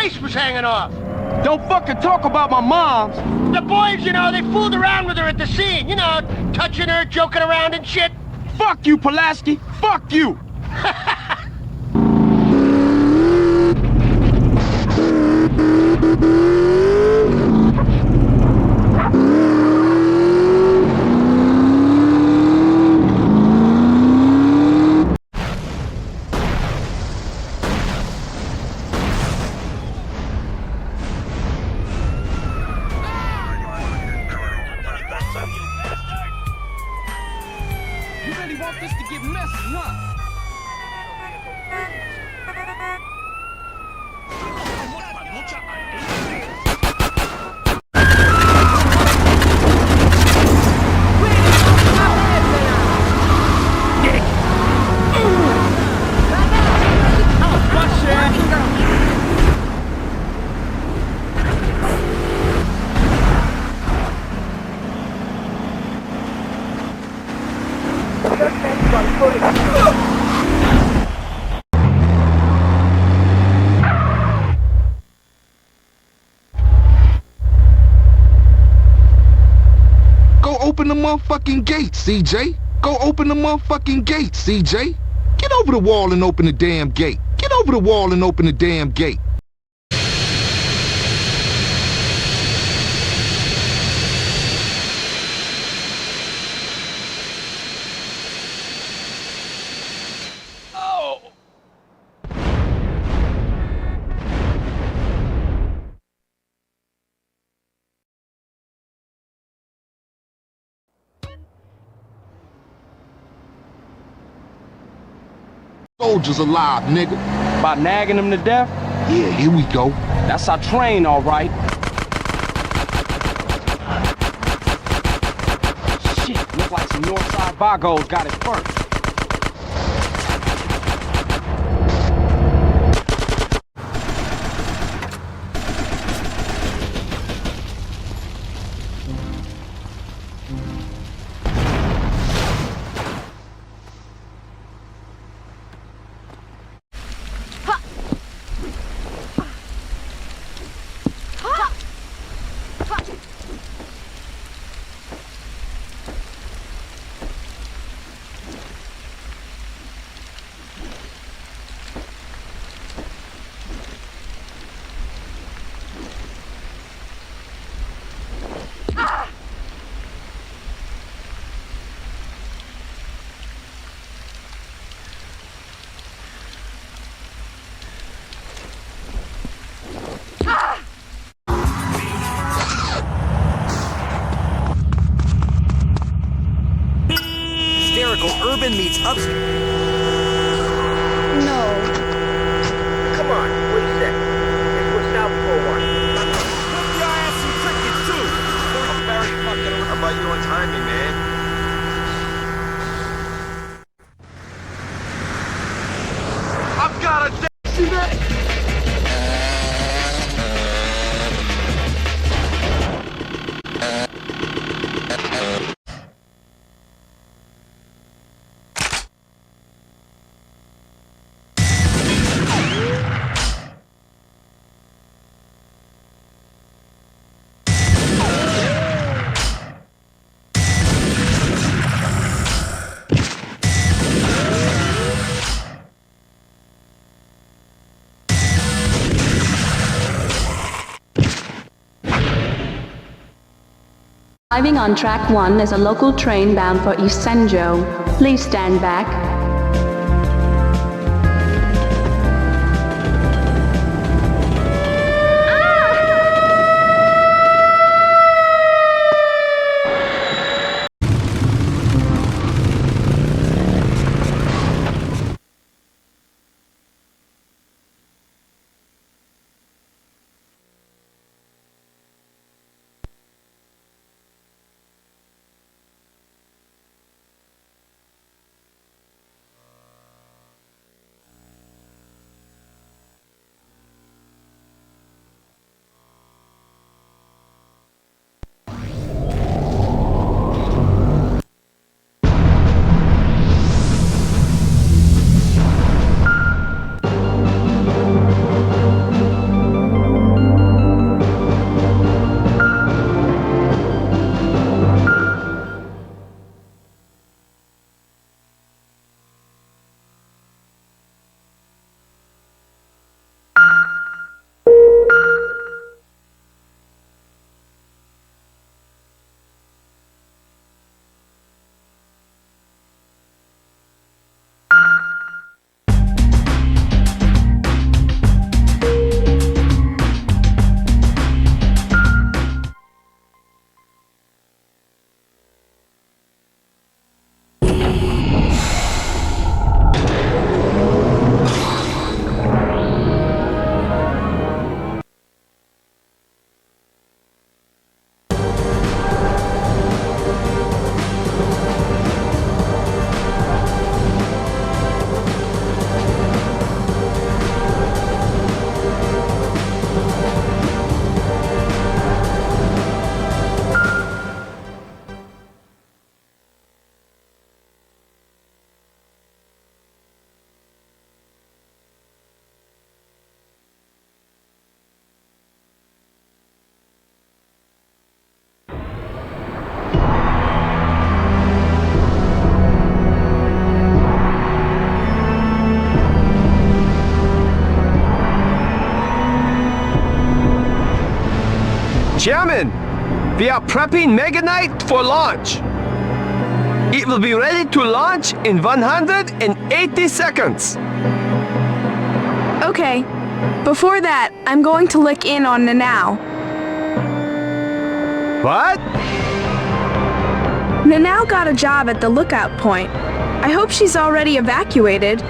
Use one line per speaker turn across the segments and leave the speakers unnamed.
face was hanging off.
Don't fucking talk about my moms.
The boys, you know, they fooled around with her at the scene. You know, touching her, joking around and shit.
Fuck you, Pulaski. Fuck you. You really want this to get messy, huh?
Go open the motherfucking gate, CJ. Go open the motherfucking gate, CJ. Get over the wall and open the damn gate. Get over the wall and open the damn gate. Soldiers alive, nigga.
By nagging them to death?
Yeah, here we go.
That's our train, all right. Shit, look like some Northside Vagos got it first.
Urban meets upstairs.
No.
Come on, what do you say? Let's go south for one.
Whip your ass some cricket, too.
I'm very fucking around. How about you on timing, man? I've got a see that?
Arriving on track 1 is a local train bound for East San Joe. Please stand back.
We are prepping Mega Knight for launch. It will be ready to launch in 180 seconds.
Okay. Before that, I'm going to look in on Nanao.
What?
Nanao got a job at the lookout point. I hope she's already evacuated.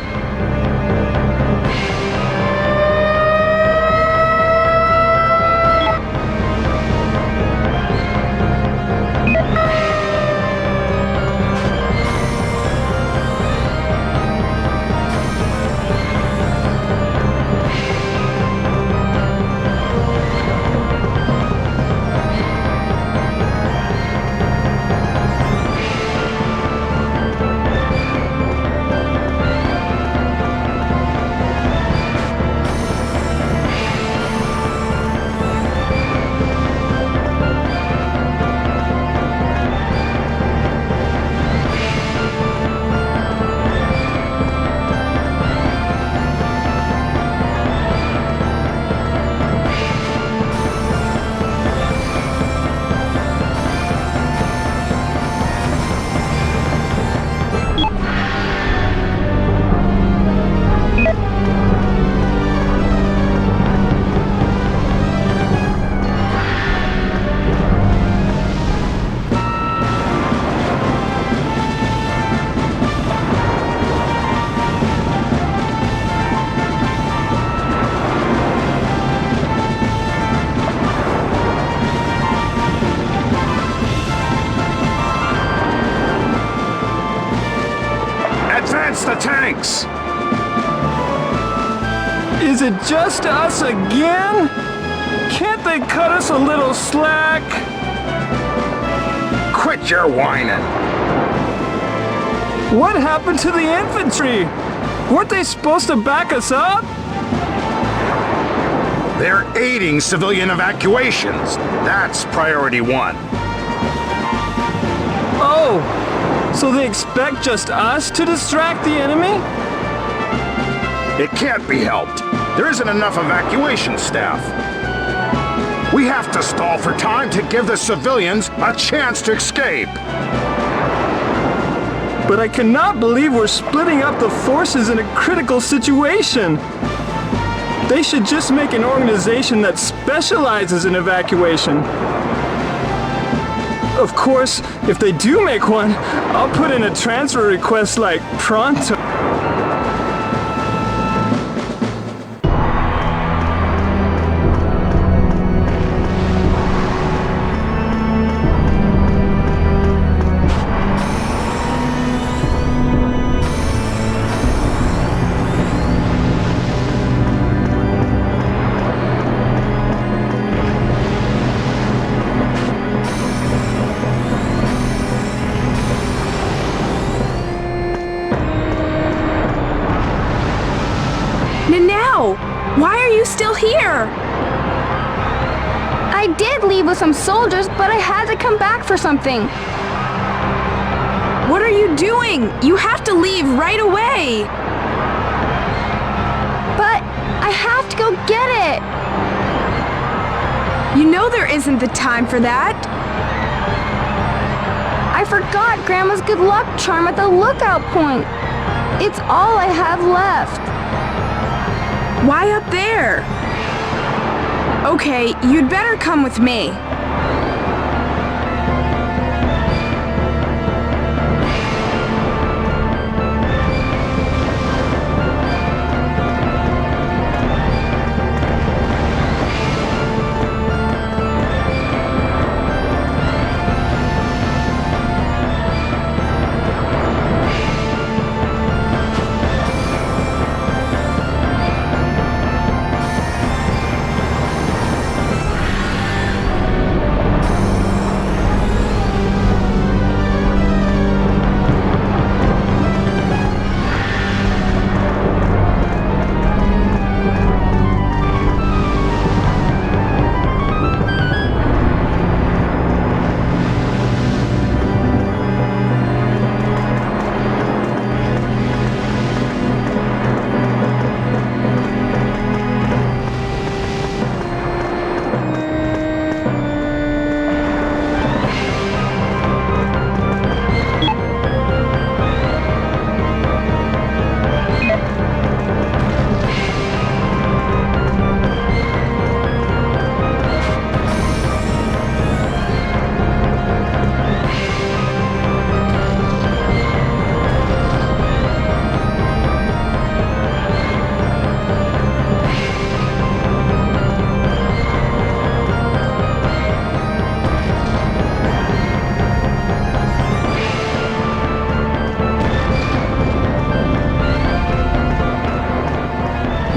Advance the tanks!
Is it just us again? Can't they cut us a little slack?
Quit your whining!
What happened to the infantry? Weren't they supposed to back us up?
They're aiding civilian evacuations. That's priority one.
Oh, so they expect just us to distract the enemy?
It can't be helped. There isn't enough evacuation staff. We have to stall for time to give the civilians a chance to escape.
But I cannot believe we're splitting up the forces in a critical situation. They should just make an organization that specializes in evacuation. Of course, if they do make one, I'll put in a transfer request like pronto.
Nanao! Why are you still here?
I did leave with some soldiers, but I had to come back for something.
What are you doing? You have to leave right away!
But I have to go get it!
You know there isn't the time for that.
I forgot Grandma's good luck charm at the lookout point. It's all I have left.
Why up there? Okay, you'd better come with me.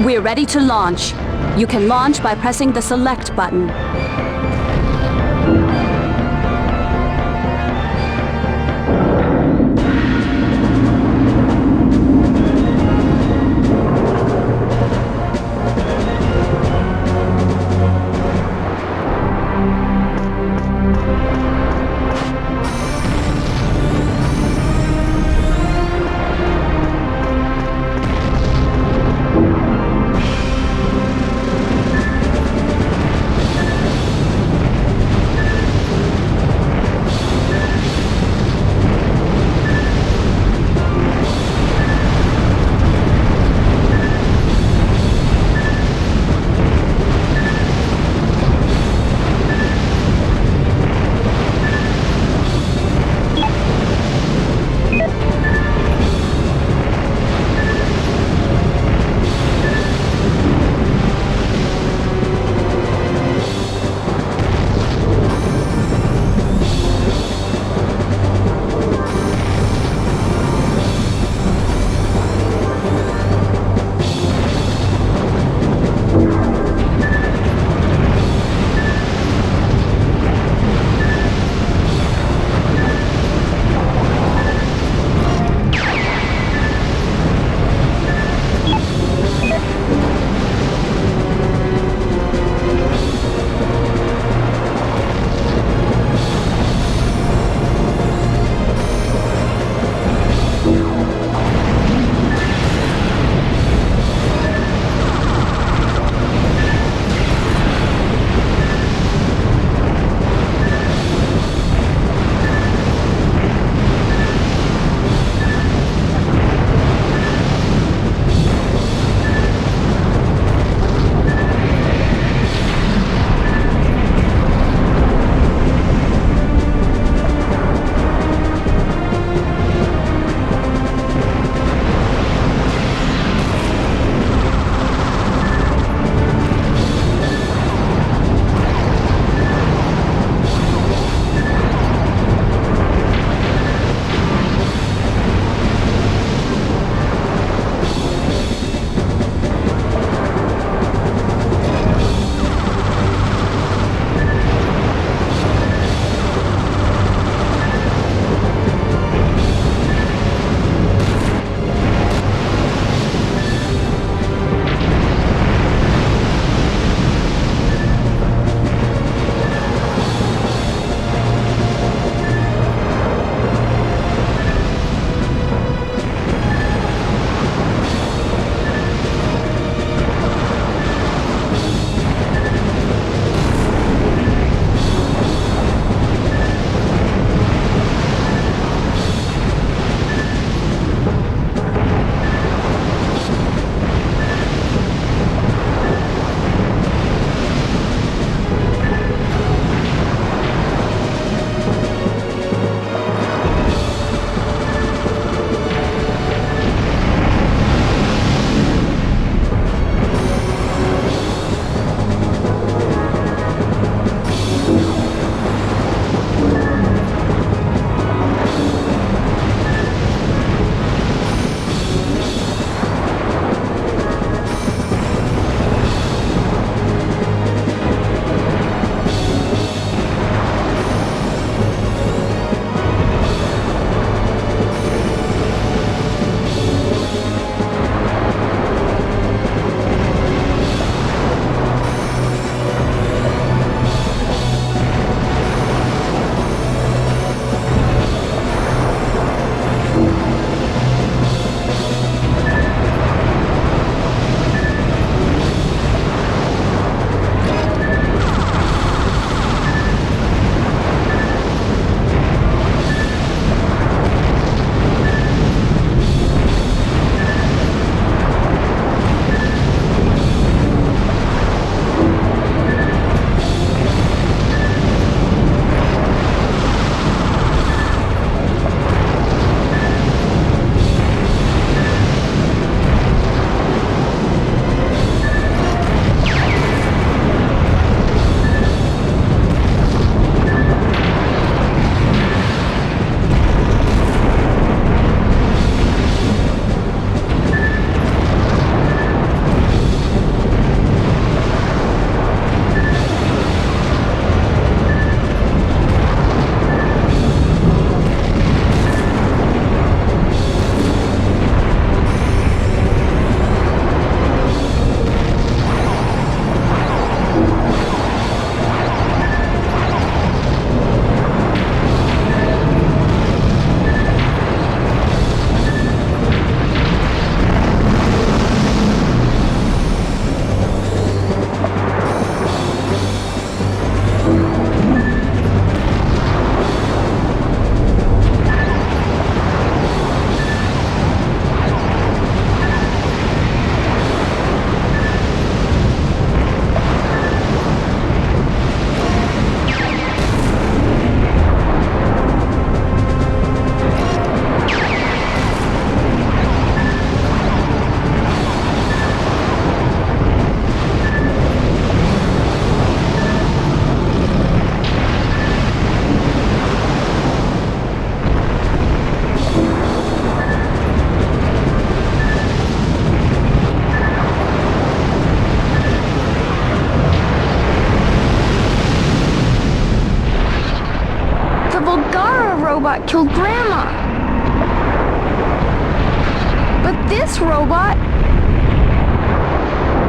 We're ready to launch. You can launch by pressing the select button.
Grandma. But this robot...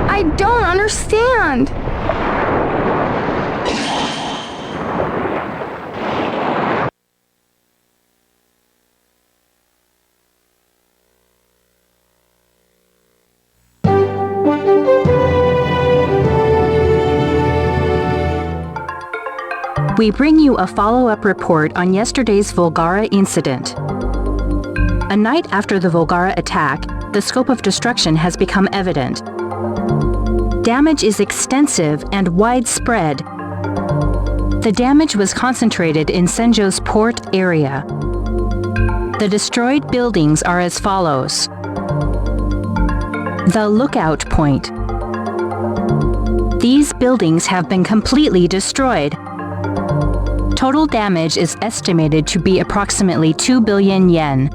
I don't understand.
We bring you a follow-up report on yesterday's Volgara incident. A night after the Volgara attack, the scope of destruction has become evident. Damage is extensive and widespread. The damage was concentrated in Senjo's port area. The destroyed buildings are as follows. The lookout point. These buildings have been completely destroyed. Total damage is estimated to be approximately 2 billion yen.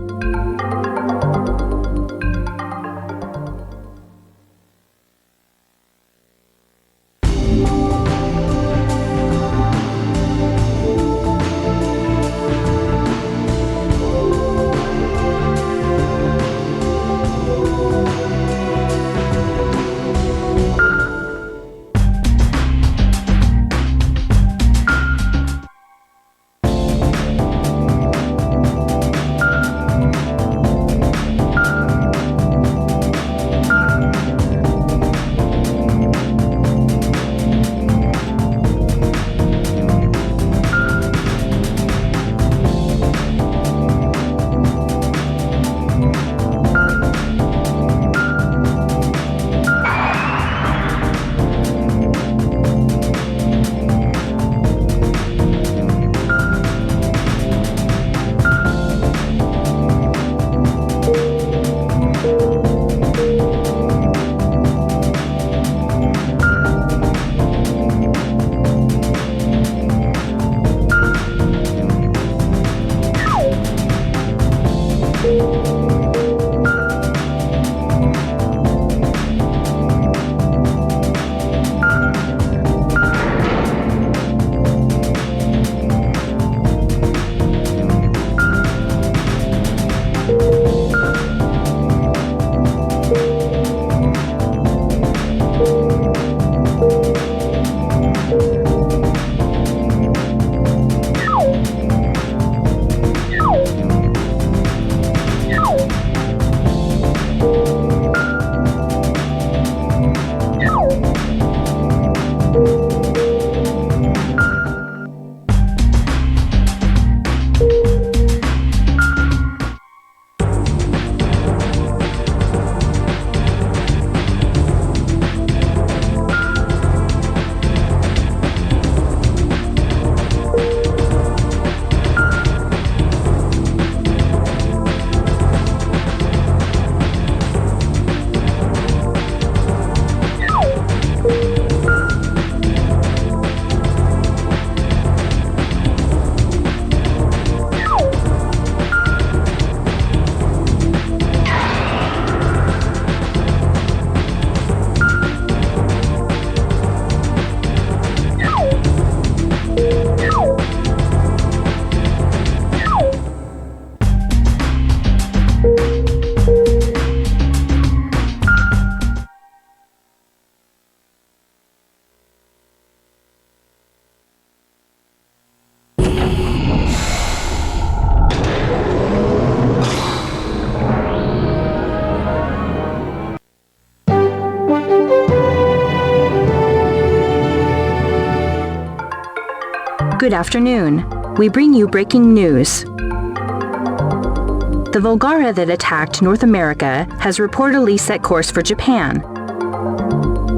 Good afternoon. We bring you breaking news. The Volgara that attacked North America has reportedly set course for Japan.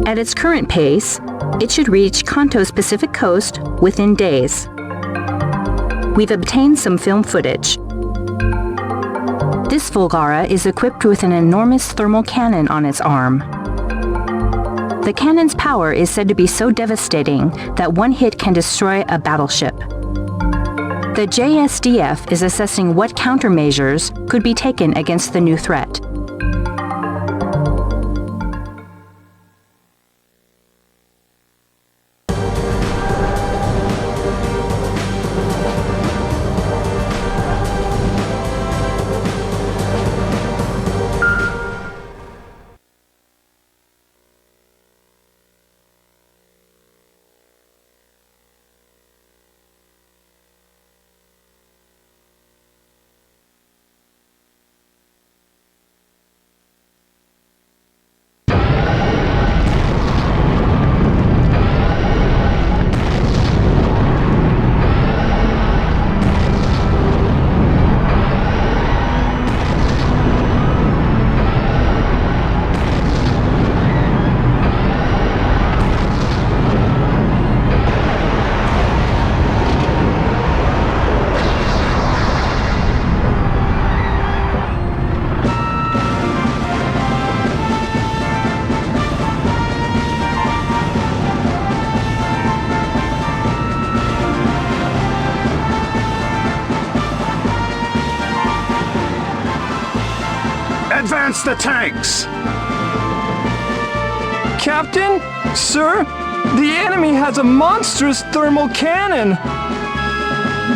At its current pace, it should reach Kanto's Pacific coast within days. We've obtained some film footage. This Volgara is equipped with an enormous thermal cannon on its arm. The cannon's power is said to be so devastating that one hit can destroy a battleship. The JSDF is assessing what countermeasures could be taken against the new threat.
Advance the tanks!
Captain? Sir? The enemy has a monstrous thermal cannon!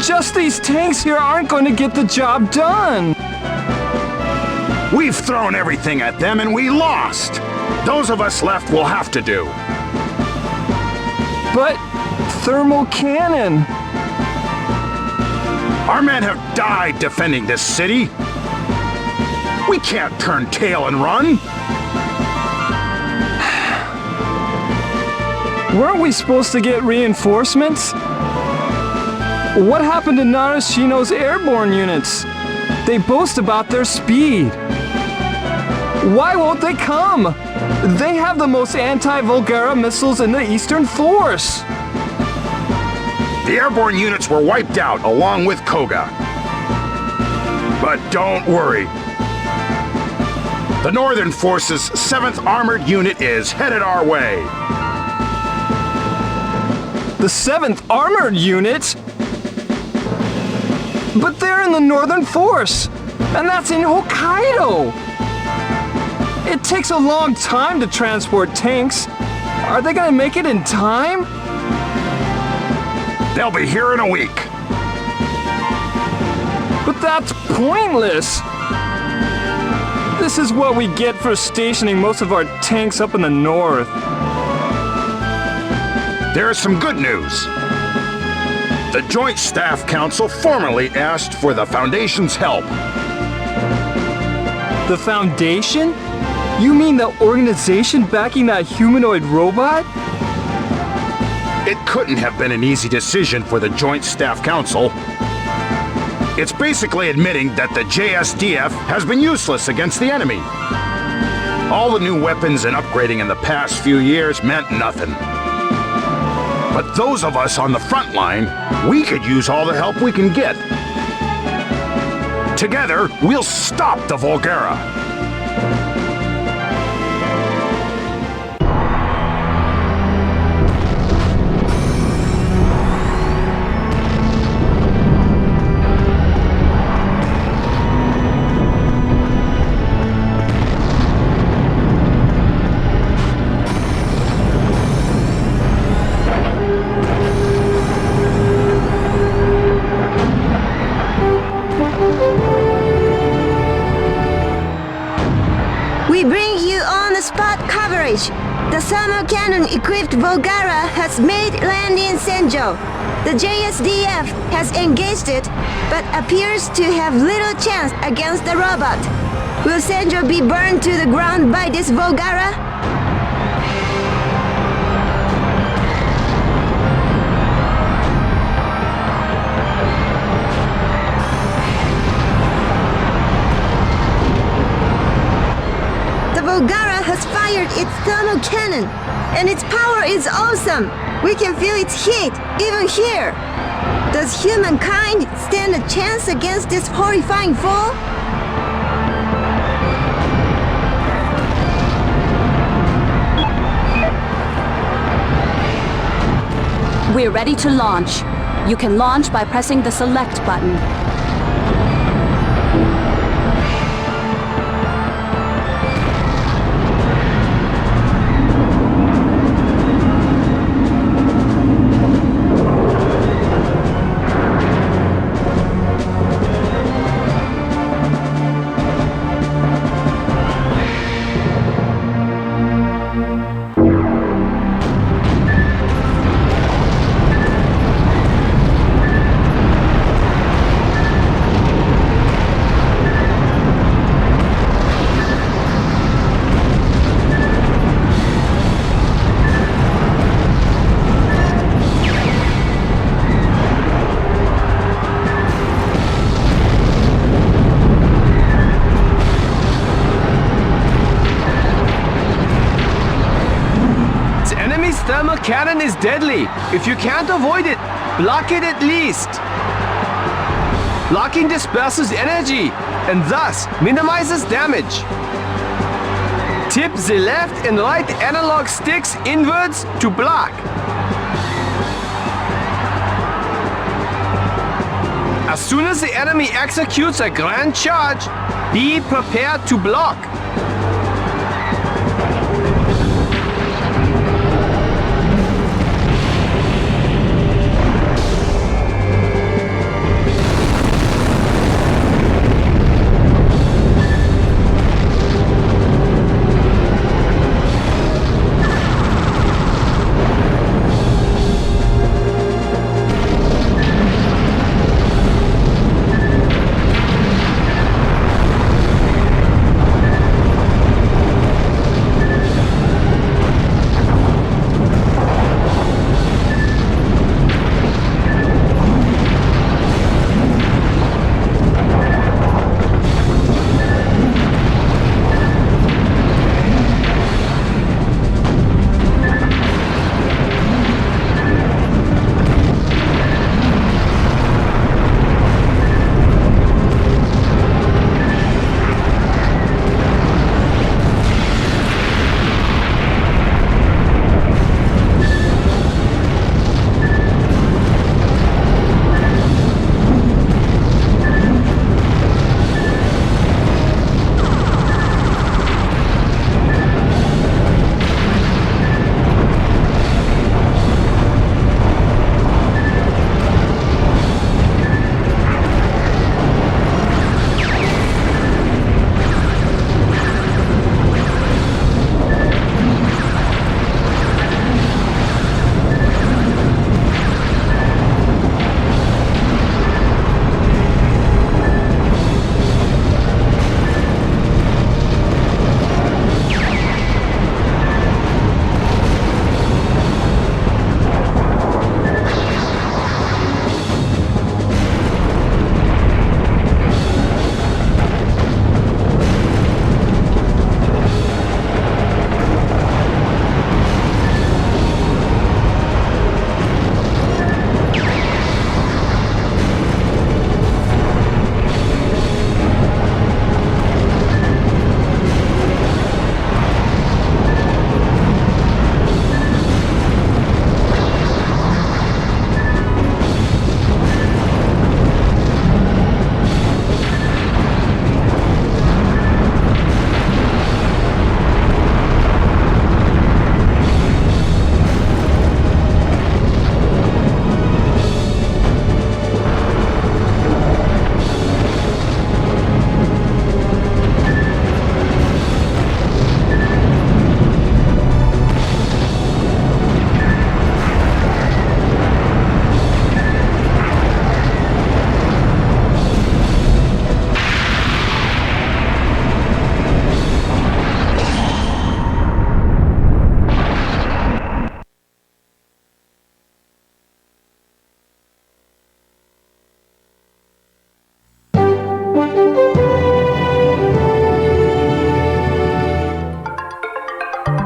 Just these tanks here aren't going to get the job done!
We've thrown everything at them and we lost! Those of us left will have to do.
But thermal cannon...
Our men have died defending this city. We can't turn tail and run.
Weren't we supposed to get reinforcements? What happened to Narashino's airborne units? They boast about their speed. Why won't they come? They have the most anti-Volgara missiles in the Eastern Force.
The airborne units were wiped out along with Koga. But don't worry. The Northern Force's 7th Armored Unit is headed our way.
The 7th Armored Unit? But they're in the Northern Force, and that's in Hokkaido. It takes a long time to transport tanks. Are they gonna make it in time?
They'll be here in a week.
But that's pointless. This is what we get for stationing most of our tanks up in the north.
There's some good news. The Joint Staff Council formally asked for the Foundation's help.
The Foundation? You mean the organization backing that humanoid robot?
It couldn't have been an easy decision for the Joint Staff Council. It's basically admitting that the JSDF has been useless against the enemy. All the new weapons and upgrading in the past few years meant nothing. But those of us on the front line, we could use all the help we can get. Together, we'll stop the Volgara.
The thermal cannon-equipped Volgara has made land in Senjo. The JSDF has engaged it, but appears to have little chance against the robot. Will Senjo be burned to the ground by this Volgara? The Volgara has fired its thermal cannon, and its power is awesome. We can feel its heat, even here. Does humankind stand a chance against this horrifying foe?
We're ready to launch. You can launch by pressing the select button.
Thermal cannon is deadly. If you can't avoid it, block it at least. Blocking disperses energy and thus minimizes damage. Tip the left and right analog sticks inwards to block. A As soon as the enemy executes a grand charge, be prepared to block.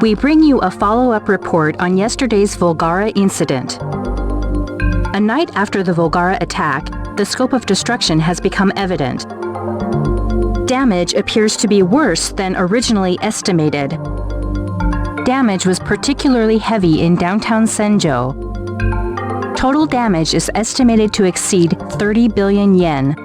We bring you a follow-up report on yesterday's Volgara incident. A night after the Volgara attack, the scope of destruction has become evident. Damage appears to be worse than originally estimated. Damage was particularly heavy in downtown Senjo. Total damage is estimated to exceed 30 billion yen.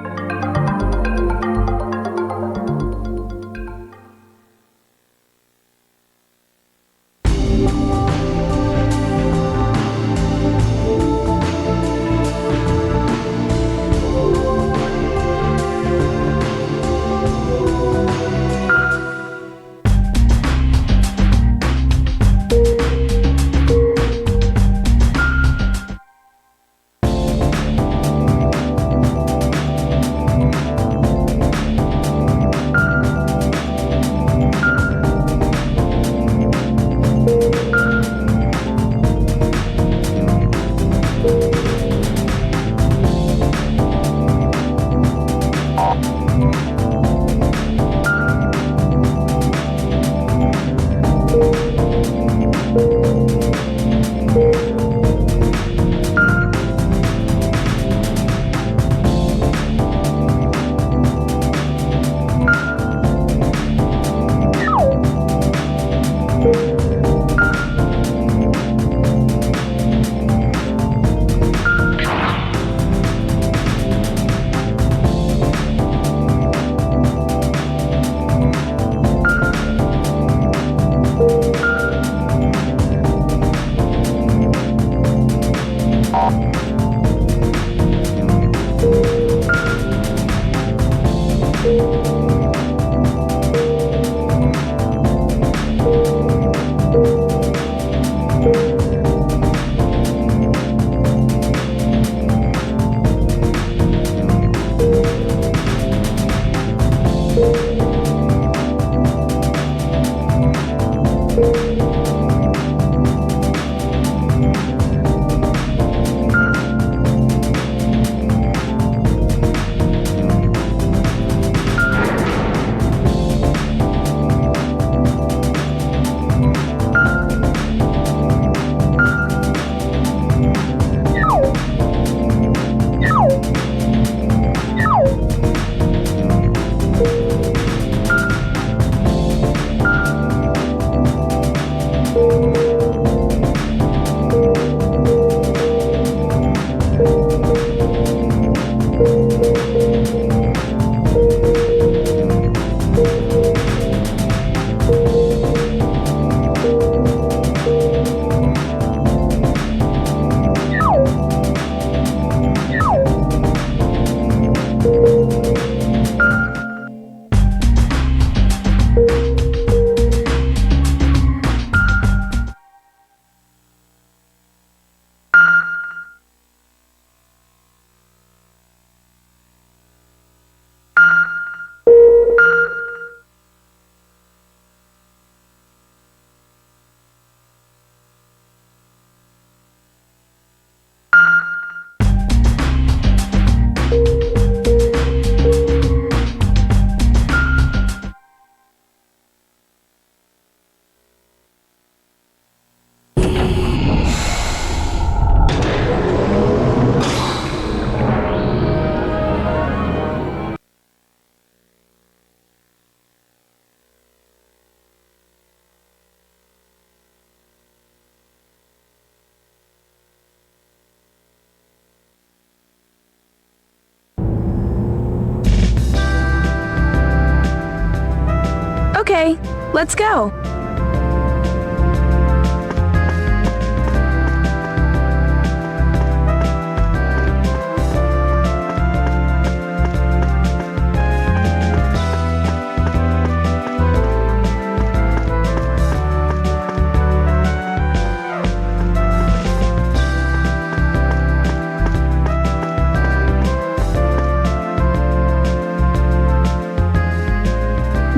Okay, let's go.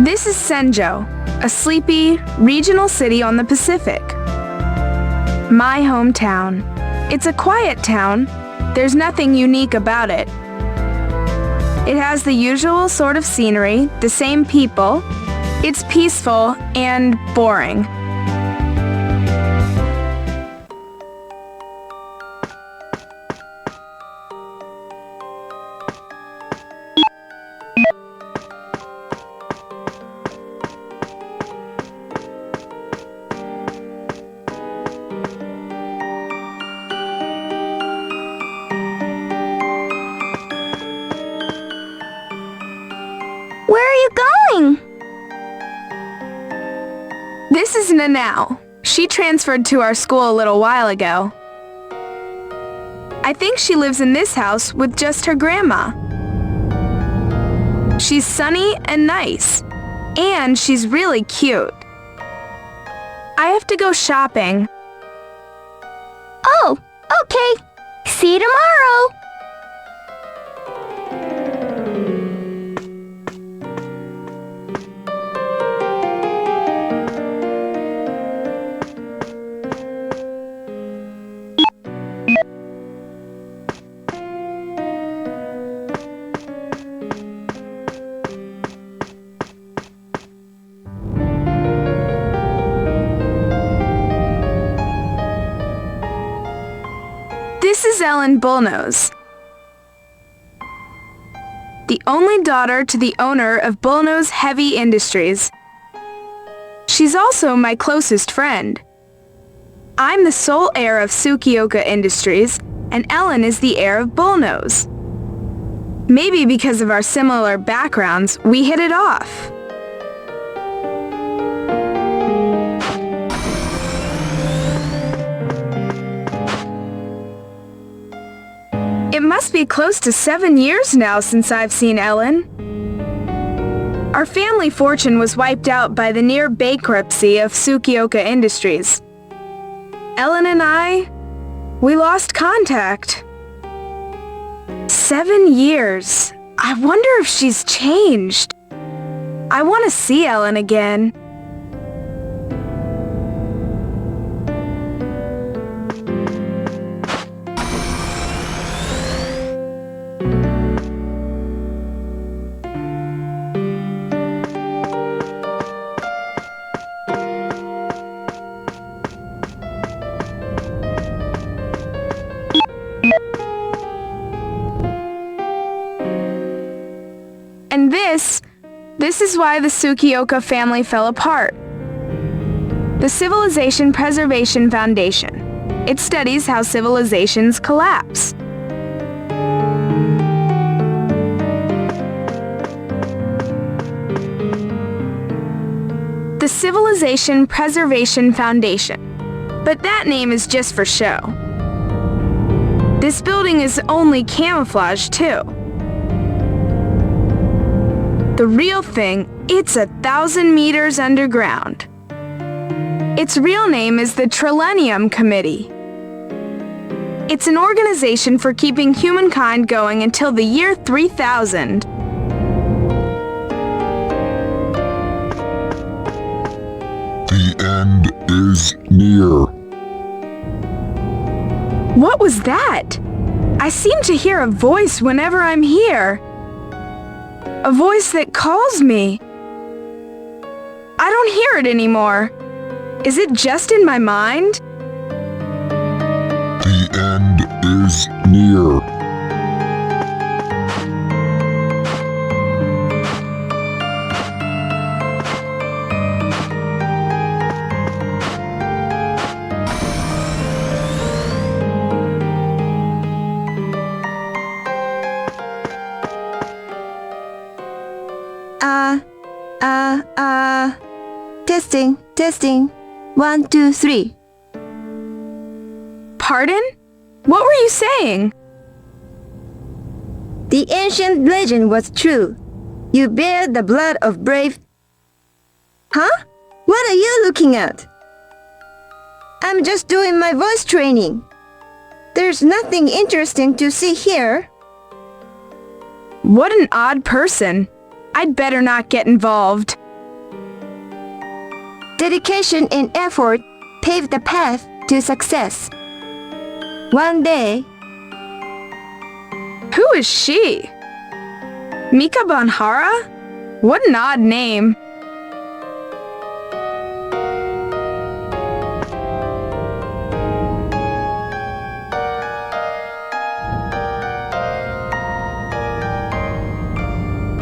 This is Senjo, a sleepy, regional city on the Pacific. My hometown. It's a quiet town. There's nothing unique about it. It has the usual sort of scenery, the same people. It's peaceful and boring.
Where are you going?
This is Nanao. She transferred to our school a little while ago. I think she lives in this house with just her grandma. She's sunny and nice, and she's really cute. I have to go shopping.
Oh, okay. See you tomorrow.
This is Ellen Bullnose, the only daughter to the owner of Bullnose Heavy Industries. She's also my closest friend. I'm the sole heir of Tsukioka Industries, and Ellen is the heir of Bullnose. Maybe because of our similar backgrounds, we hit it off. It must be close to 7 years now since I've seen Ellen. Our family fortune was wiped out by the near bankruptcy of Tsukioka Industries. Ellen and I, we lost contact. 7 years. I wonder if she's changed. I want to see Ellen again. And this is why the Tsukioka family fell apart. The Civilization Preservation Foundation. It studies how civilizations collapse. The Civilization Preservation Foundation. But that name is just for show. This building is only camouflage, too. The real thing, it's 1,000 meters underground. Its real name is the Trillennium Committee. It's an organization for keeping humankind going until the year 3000.
The end is near.
What was that? I seem to hear a voice whenever I'm here. A voice that calls me. I don't hear it anymore. Is it just in my mind?
The end is near.
Testing. 1, 2, 3.
Pardon? What were you saying?
The ancient legend was true. You bear the blood of brave... Huh? What are you looking at? I'm just doing my voice training. There's nothing interesting to see here.
What an odd person. I'd better not get involved.
Dedication and effort paved the path to success. One day...
Who is she? Mika Banhara? What an odd name.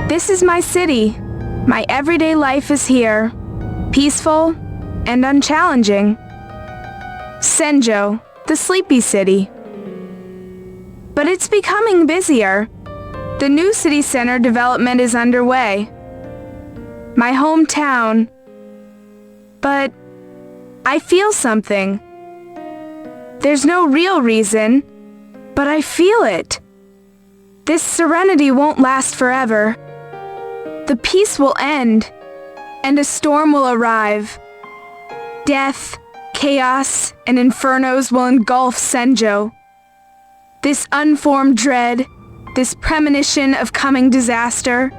This is my city. My everyday life is here. Peaceful and unchallenging. Senjo, the sleepy city. But it's becoming busier. The new city center development is underway. My hometown. But I feel something. There's no real reason, but I feel it. This serenity won't last forever. The peace will end, and a storm will arrive. Death, chaos, and infernos will engulf Senjo. This unformed dread, this premonition of coming disaster.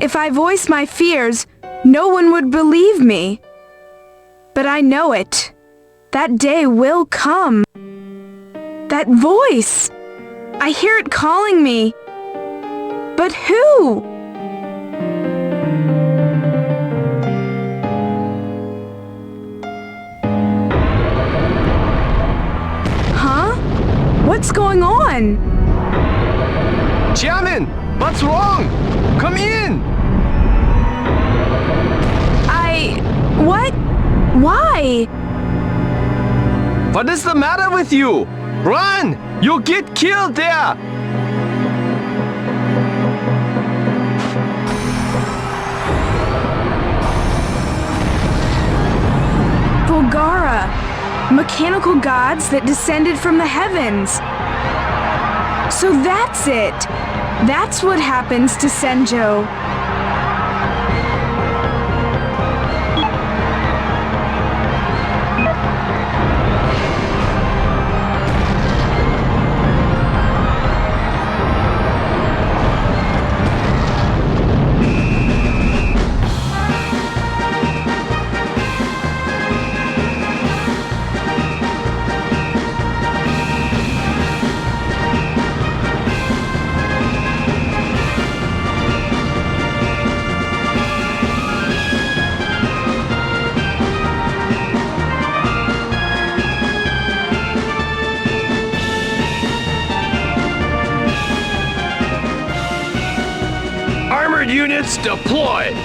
If I voice my fears, no one would believe me. But I know it. That day will come. That voice! I hear it calling me. But who? What's going on?
Chairman, what's wrong? Come in!
What? Why?
What is the matter with you? Run! You'll get killed there!
Volgara! Mechanical gods that descended from the heavens. So that's it. That's what happens to Senjo.
Units deployed!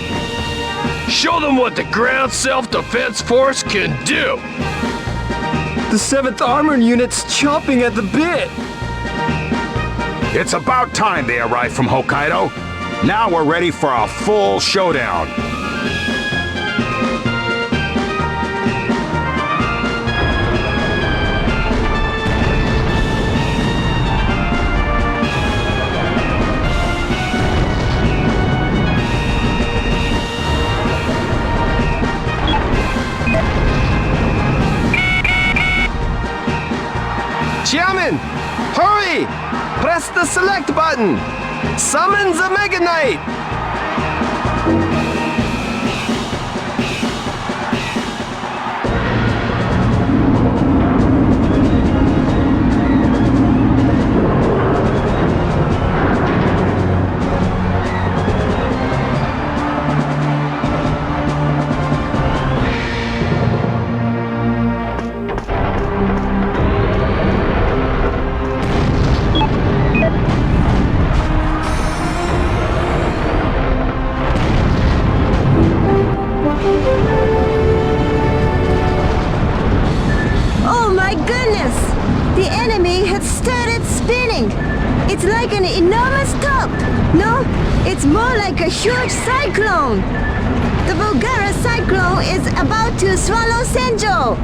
Show them what the Ground Self-Defense Force can do!
The 7th Armored Unit's chomping at the bit!
It's about time they arrived from Hokkaido. Now we're ready for a full showdown.
Chairman, hurry! Press the select button! Summon the Mega Knight!
Oh my goodness! The enemy has started spinning! It's like an enormous top! No, it's more like a huge cyclone! The Volgara cyclone is about to swallow Senjo!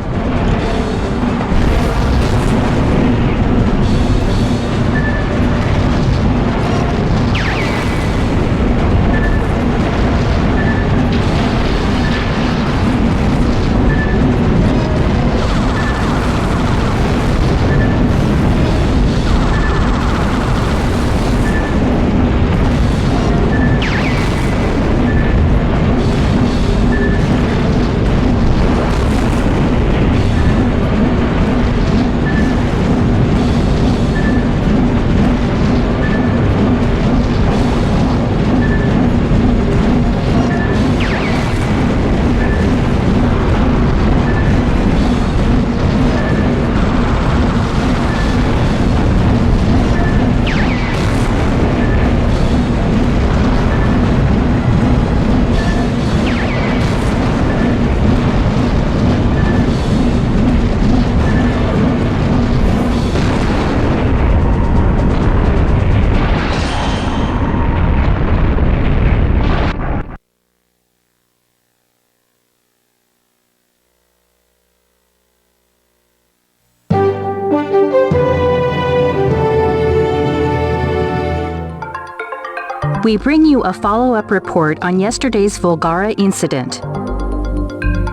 We bring you a follow-up report on yesterday's Volgara incident.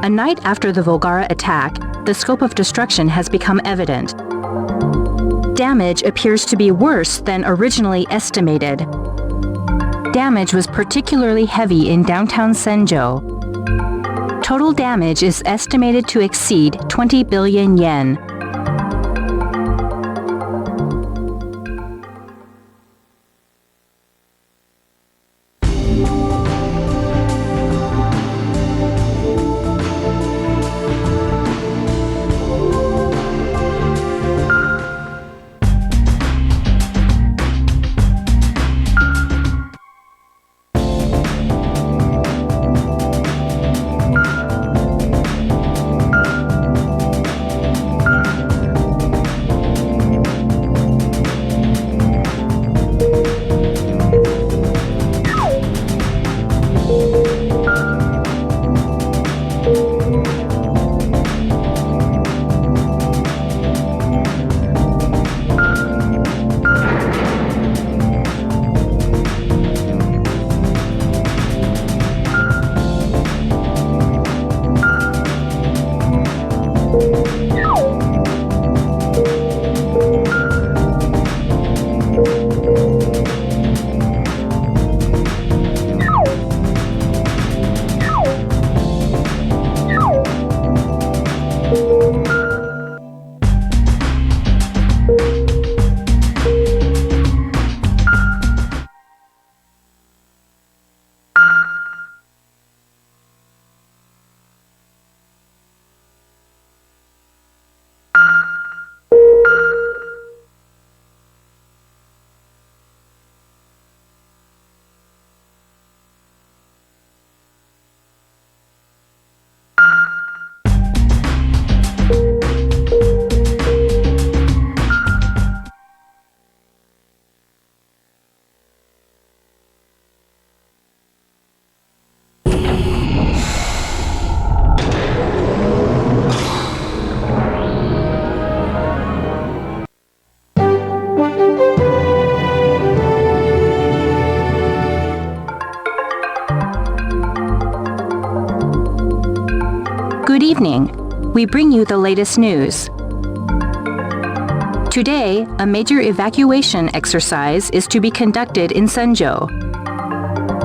A night after the Volgara attack, the scope of destruction has become evident. Damage appears to be worse than originally estimated. Damage was particularly heavy in downtown Senjo. Total damage is estimated to exceed 20 billion yen. Good evening. We bring you the latest news. Today, a major evacuation exercise is to be conducted in Senjo.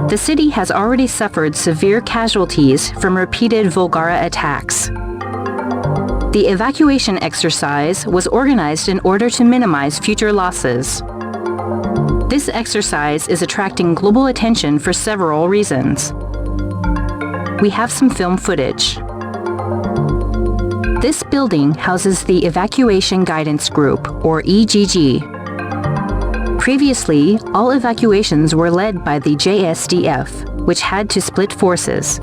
The city has already suffered severe casualties from repeated Volgara attacks. The evacuation exercise was organized in order to minimize future losses. This exercise is attracting global attention for several reasons. We have some film footage. This building houses the Evacuation Guidance Group, or EGG. Previously, all evacuations were led by the JSDF, which had to split forces.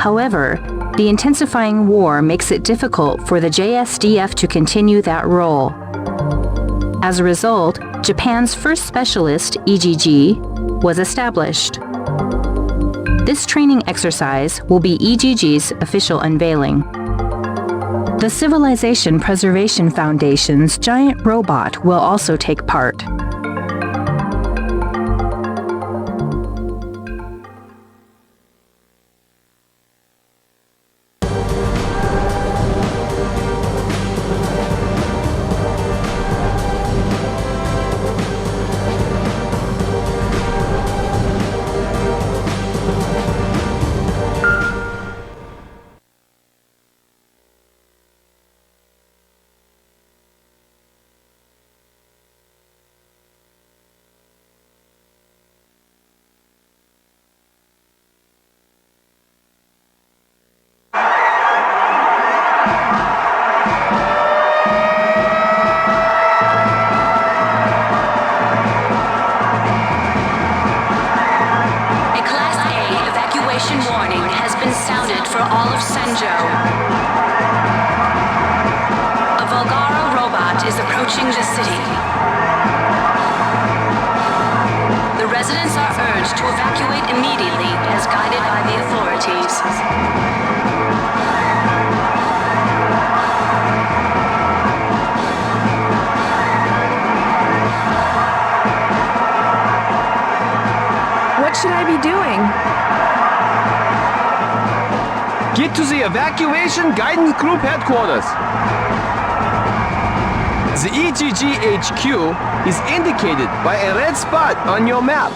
However, the intensifying war makes it difficult for the JSDF to continue that role. As a result, Japan's first specialist, EGG, was established. This training exercise will be EGG's official unveiling. The Civilization Preservation Foundation's giant robot will also take part.
What should I be doing?
Get to the Evacuation Guidance Group headquarters. The EGG HQ is indicated by a red spot on your map.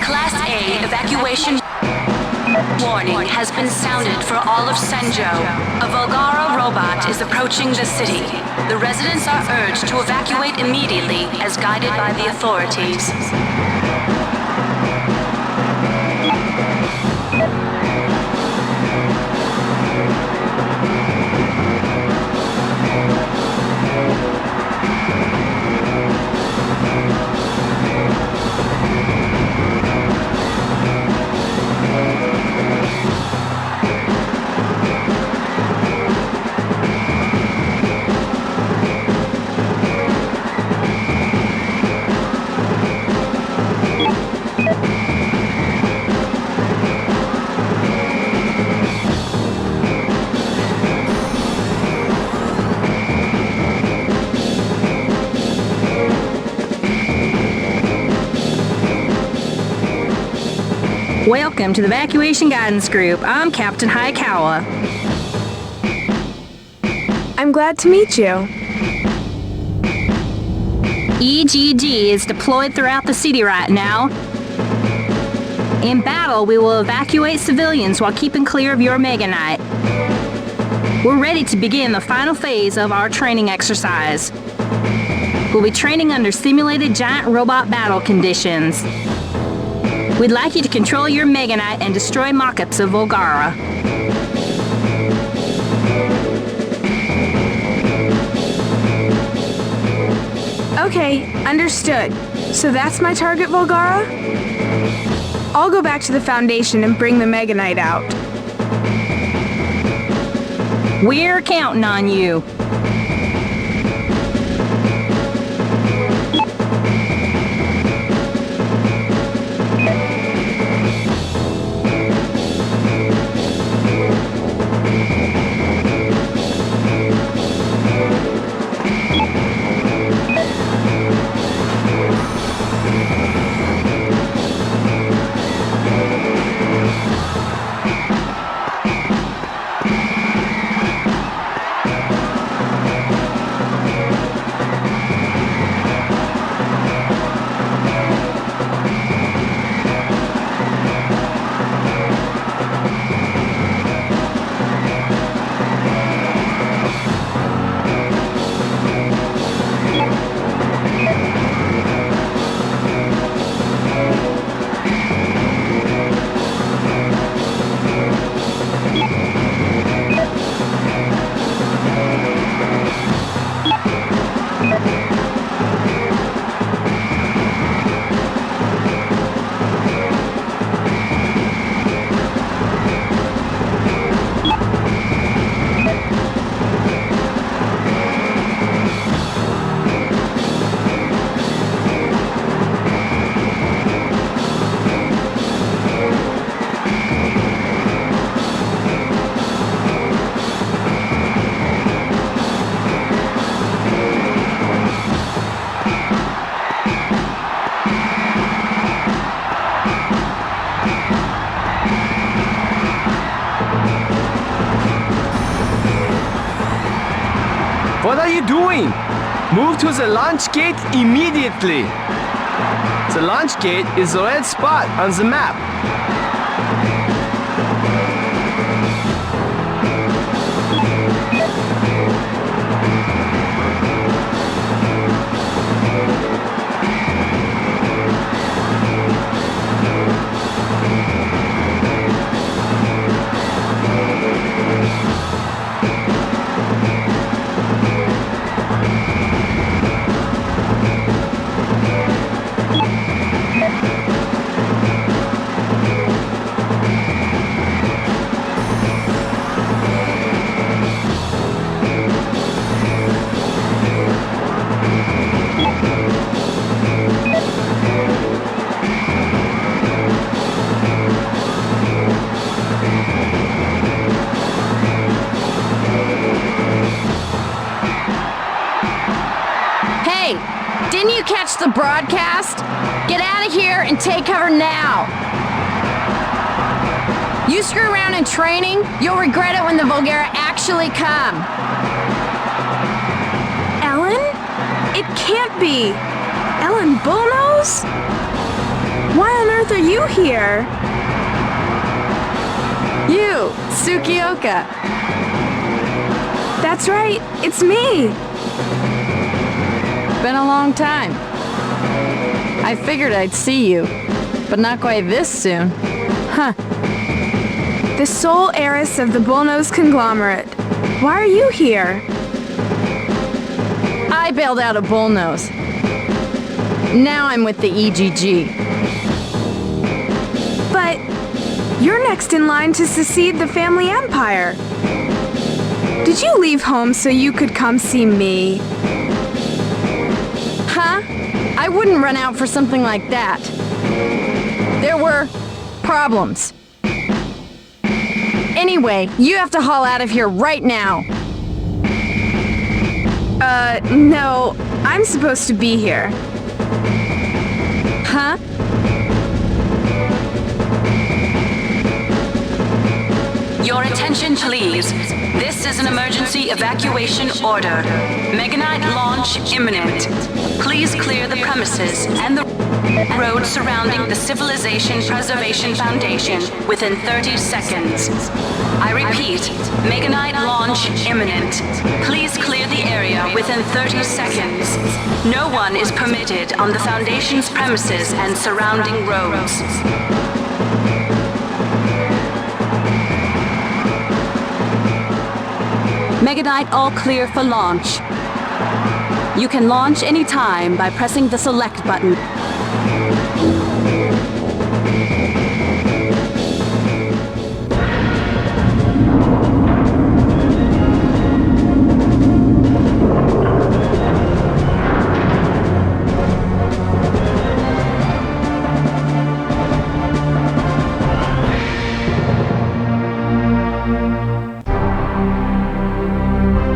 Class A evacuation warning has been sounded for all of Senjo. A Volgara robot is approaching the city. The residents are urged to evacuate immediately as guided by the authorities.
Welcome to the Evacuation Guidance Group. I'm Captain Hayakawa.
I'm glad to meet you.
EGG is deployed throughout the city right now. In battle, we will evacuate civilians while keeping clear of your Mega Knight. We're ready to begin the final phase of our training exercise. We'll be training under simulated giant robot battle conditions. We'd like you to control your Mega Knight and destroy mock-ups of Volgara.
Okay, understood. So that's my target, Volgara? I'll go back to the Foundation and bring the Mega Knight out.
We're counting on you.
are you doing? Move to the launch gate immediately. The launch gate is the red spot on the map.
Hey, didn't you catch the broadcast? Get out of here and take cover now. You screw around in training, you'll regret it when the Volgara actually come.
Ellen? It can't be. Ellen Bullnose? Why on earth are you here?
You, Tsukioka.
That's right, it's me.
Been a long time. I figured I'd see you, but not quite this soon. Huh.
The sole heiress of the Bullnose conglomerate. Why are you here?
I bailed out of Bullnose. Now I'm with the EGG.
But you're next in line to succeed the family empire. Did you leave home so you could come see me?
Huh? I wouldn't run out for something like that. There were problems. Anyway, you have to haul out of here right now.
No. I'm supposed to be here.
Huh?
Your attention, please. This is an emergency evacuation order. Meganite launch imminent. Please clear the premises and the road surrounding the Civilization Preservation Foundation within 30 seconds. I repeat, Meganite launch imminent. Please clear the area within 30 seconds. No one is permitted on the Foundation's premises and surrounding roads. Meganite all clear for launch. You can launch anytime by pressing the select button.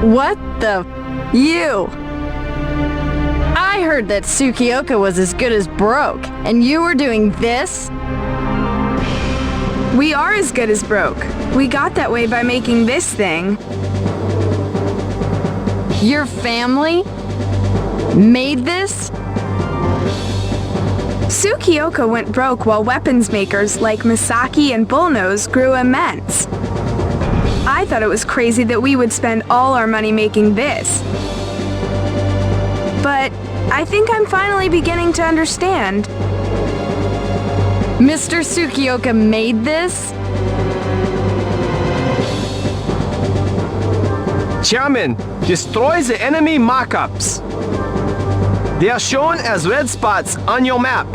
What the you? I heard that Tsukioka was as good as broke, and you were doing this?
We are as good as broke. We got that way by making this thing.
Your family made this?
Tsukioka went broke while weapons makers like Misaki and Bullnose grew immense. I thought it was crazy that we would spend all our money making this. But I think I'm finally beginning to understand.
Mr. Tsukioka made this?
Chairman, destroy the enemy markups. They are shown as red spots on your map.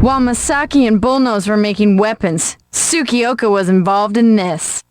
While Masaki and Bullnose were making weapons, Tsukioka was involved in this.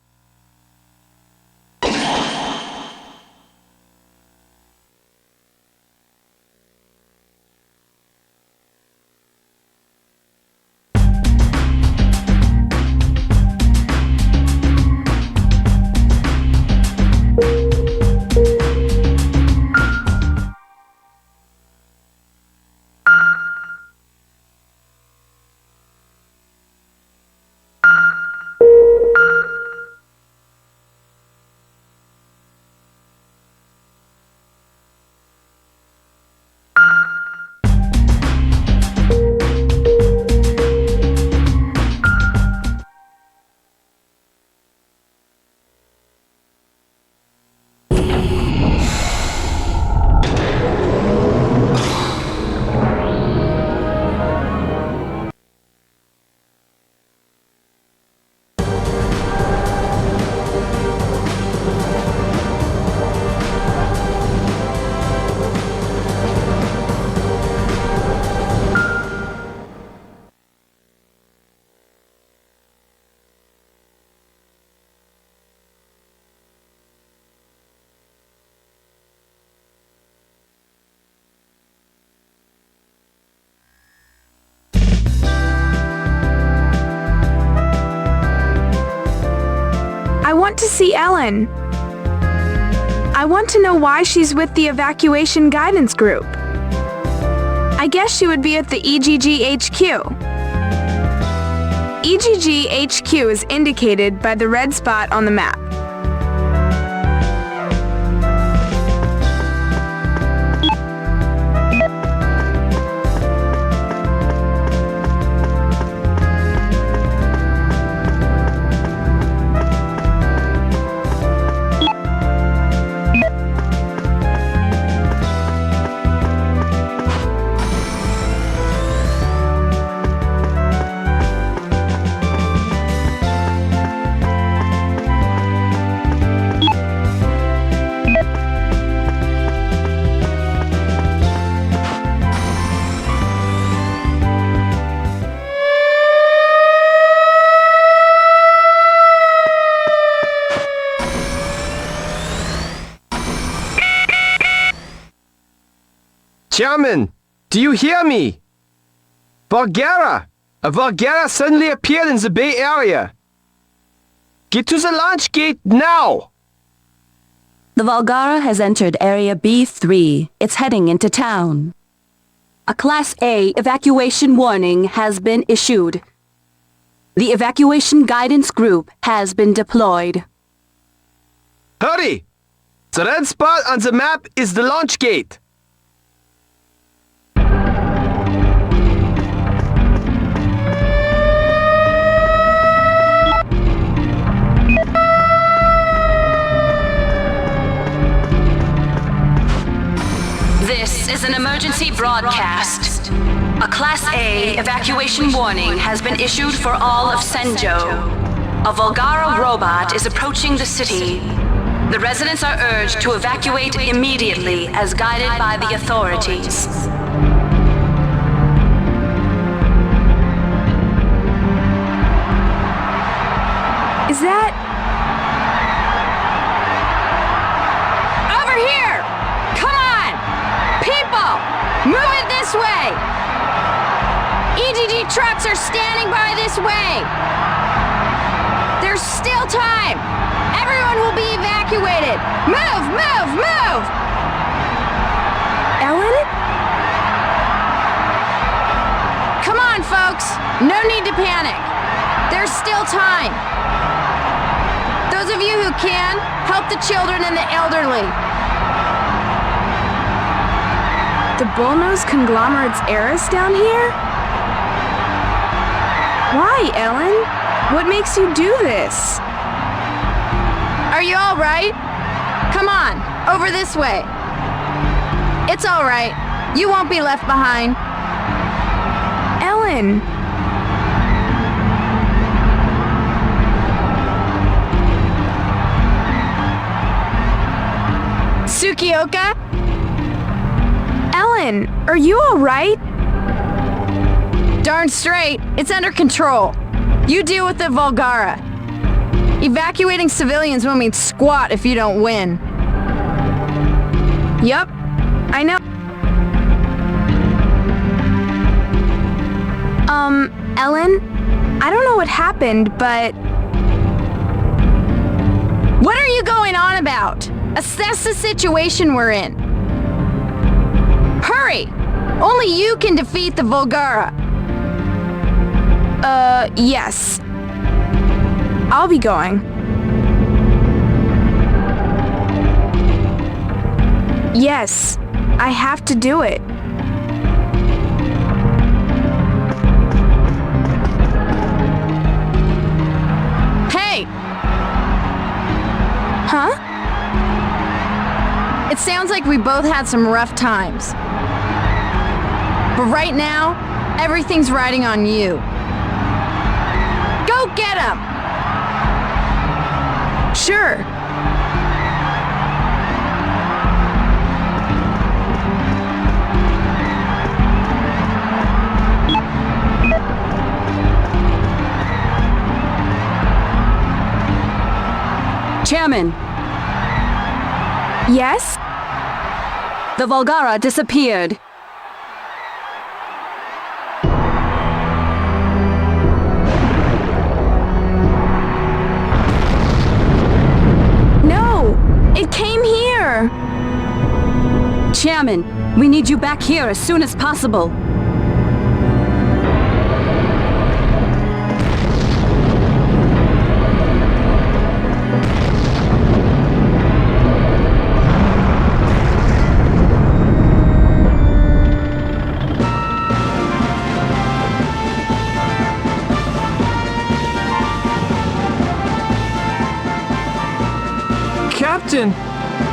I want to see Ellen. I want to know why she's with the evacuation guidance group. I guess she would be at the EGG HQ. EGG HQ is indicated by the red spot on the map.
Chairman, do you hear me? Volgara! A Volgara suddenly appeared in the Bay Area. Get to the launch gate now!
The Volgara has entered Area B3. It's heading into town. A Class A evacuation warning has been issued. The evacuation guidance group has been deployed.
Hurry! The red spot on the map is the launch gate.
This is an emergency broadcast. A Class A evacuation warning has been issued for all of Senjo. A Volgara robot is approaching the city. The residents are urged to evacuate immediately as guided by the authorities.
Is that...
Over here! Come on! People! Move it this way! EGG trucks are standing by this way! There's still time! Everyone will be evacuated! Move! Move! Move!
Ellen?
Come on, folks! No need to panic! There's still time! Those of you who can, help the children and the elderly.
The Bullnose conglomerate's heiress down here? Why, Ellen? What makes you do this?
Are you all right? Come on, over this way. It's all right. You won't be left behind.
Ellen!
Tsukioka?
Ellen, are you all right?
Darn straight, it's under control. You deal with the Volgara. Evacuating civilians won't mean squat if you don't win.
Yup, I know. Ellen? I don't know what happened, but...
What are you going on about? Assess the situation we're in. Hurry! Only you can defeat the Volgara.
Yes. I'll be going. Yes, I have to do it.
Hey!
Huh?
It sounds like we both had some rough times. But right now, everything's riding on you. Go get him!
Sure.
Chairman,
Yes?
the Volgara disappeared.
No! It came here!
Chairman, we need you back here as soon as possible.
Captain,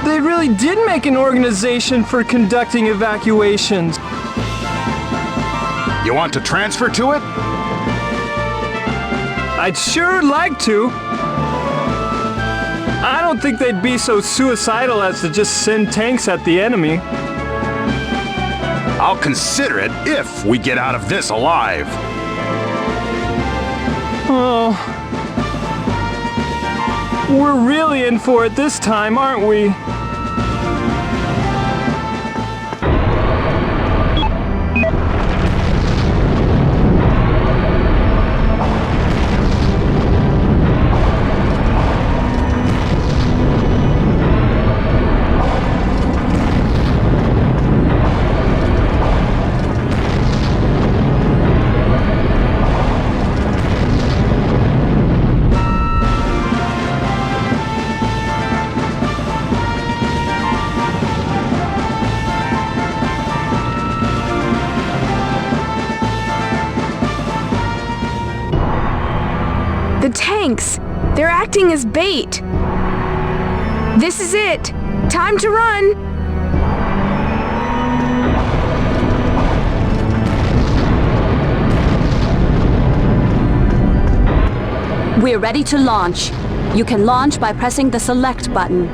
they really did make an organization for conducting evacuations.
You want to transfer to it?
I'd sure like to. I don't think they'd be so suicidal as to just send tanks at the enemy.
I'll consider it if we get out of this alive.
Oh. We're really in for it this time, aren't we?
The tanks! They're acting as bait! This is it! Time to run!
We're ready to launch. You can launch by pressing the select button.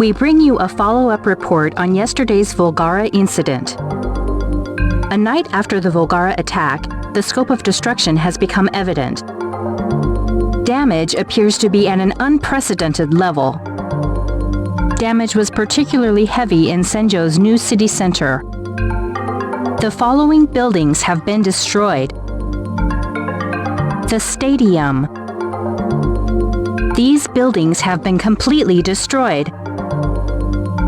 We bring you a follow-up report on yesterday's Volgara incident. A night after the Volgara attack, the scope of destruction has become evident. Damage appears to be at an unprecedented level. Damage was particularly heavy in Senjo's new city center. The following buildings have been destroyed. The stadium. These buildings have been completely destroyed.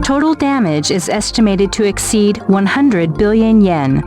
Total damage is estimated to exceed 100 billion yen.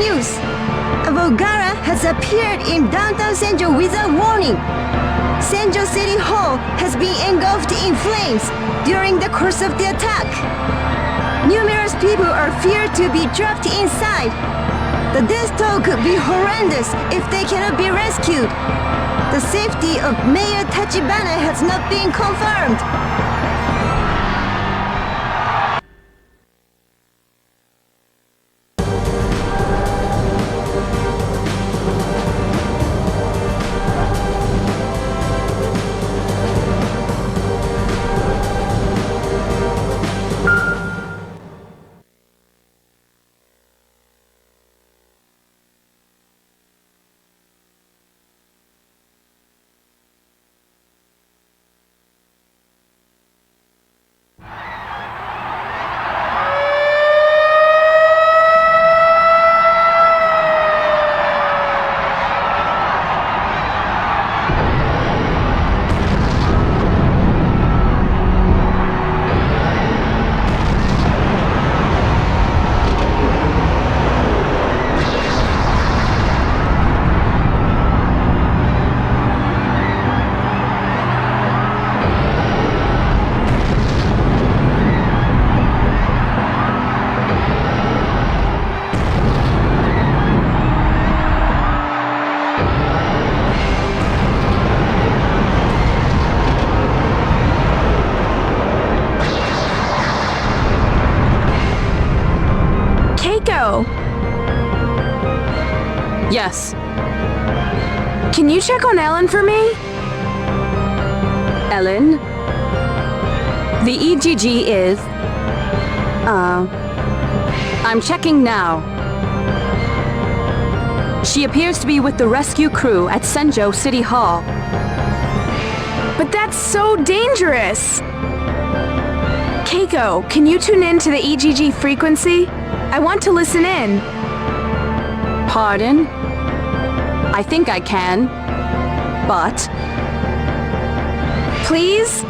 news. A Volgara has appeared in downtown Senjo without warning. Senjo City Hall has been engulfed in flames during the course of the attack. Numerous people are feared to be trapped inside. The death toll could be horrendous if they cannot be rescued. The safety of Mayor Tachibana has not been confirmed.
Yes.
Can you check on Ellen for me?
Ellen? The EGG is... I'm checking now. She appears to be with the rescue crew at Senjo City Hall.
But that's so dangerous! Keiko, can you tune in to the EGG frequency? I want to listen in.
Pardon? I think I can, but...
Please?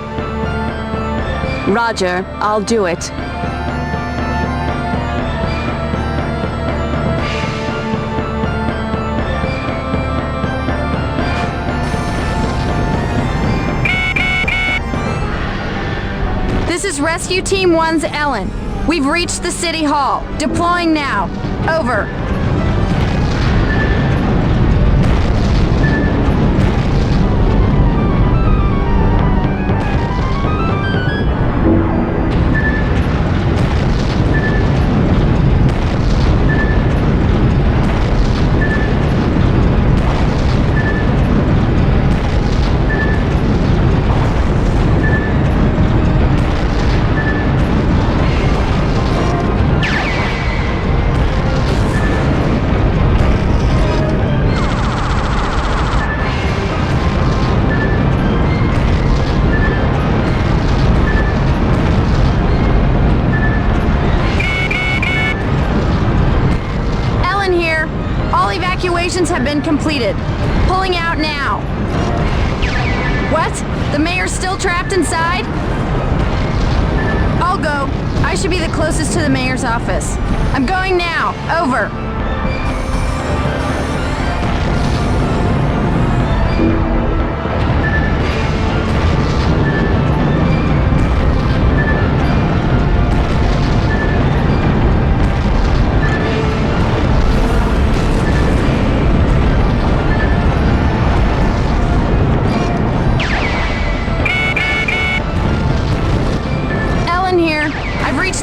Roger, I'll do it. This is Rescue Team 1's Ellen. We've reached the City Hall. Deploying now. Over. Evacuations have been completed. Pulling out now. What? The mayor's still trapped inside? I'll go. I should be the closest to the mayor's office. I'm going now. Over.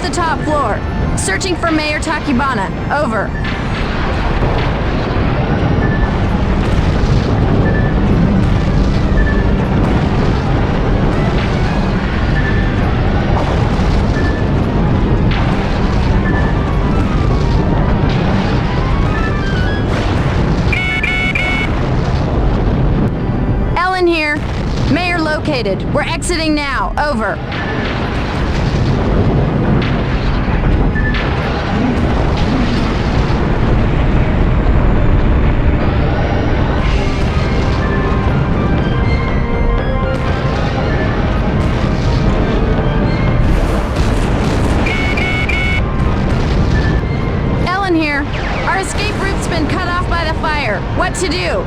The top floor. Searching for Mayor Takibana. Over. Ellen here. Mayor located. We're exiting now. Over. Our escape route here. What to do?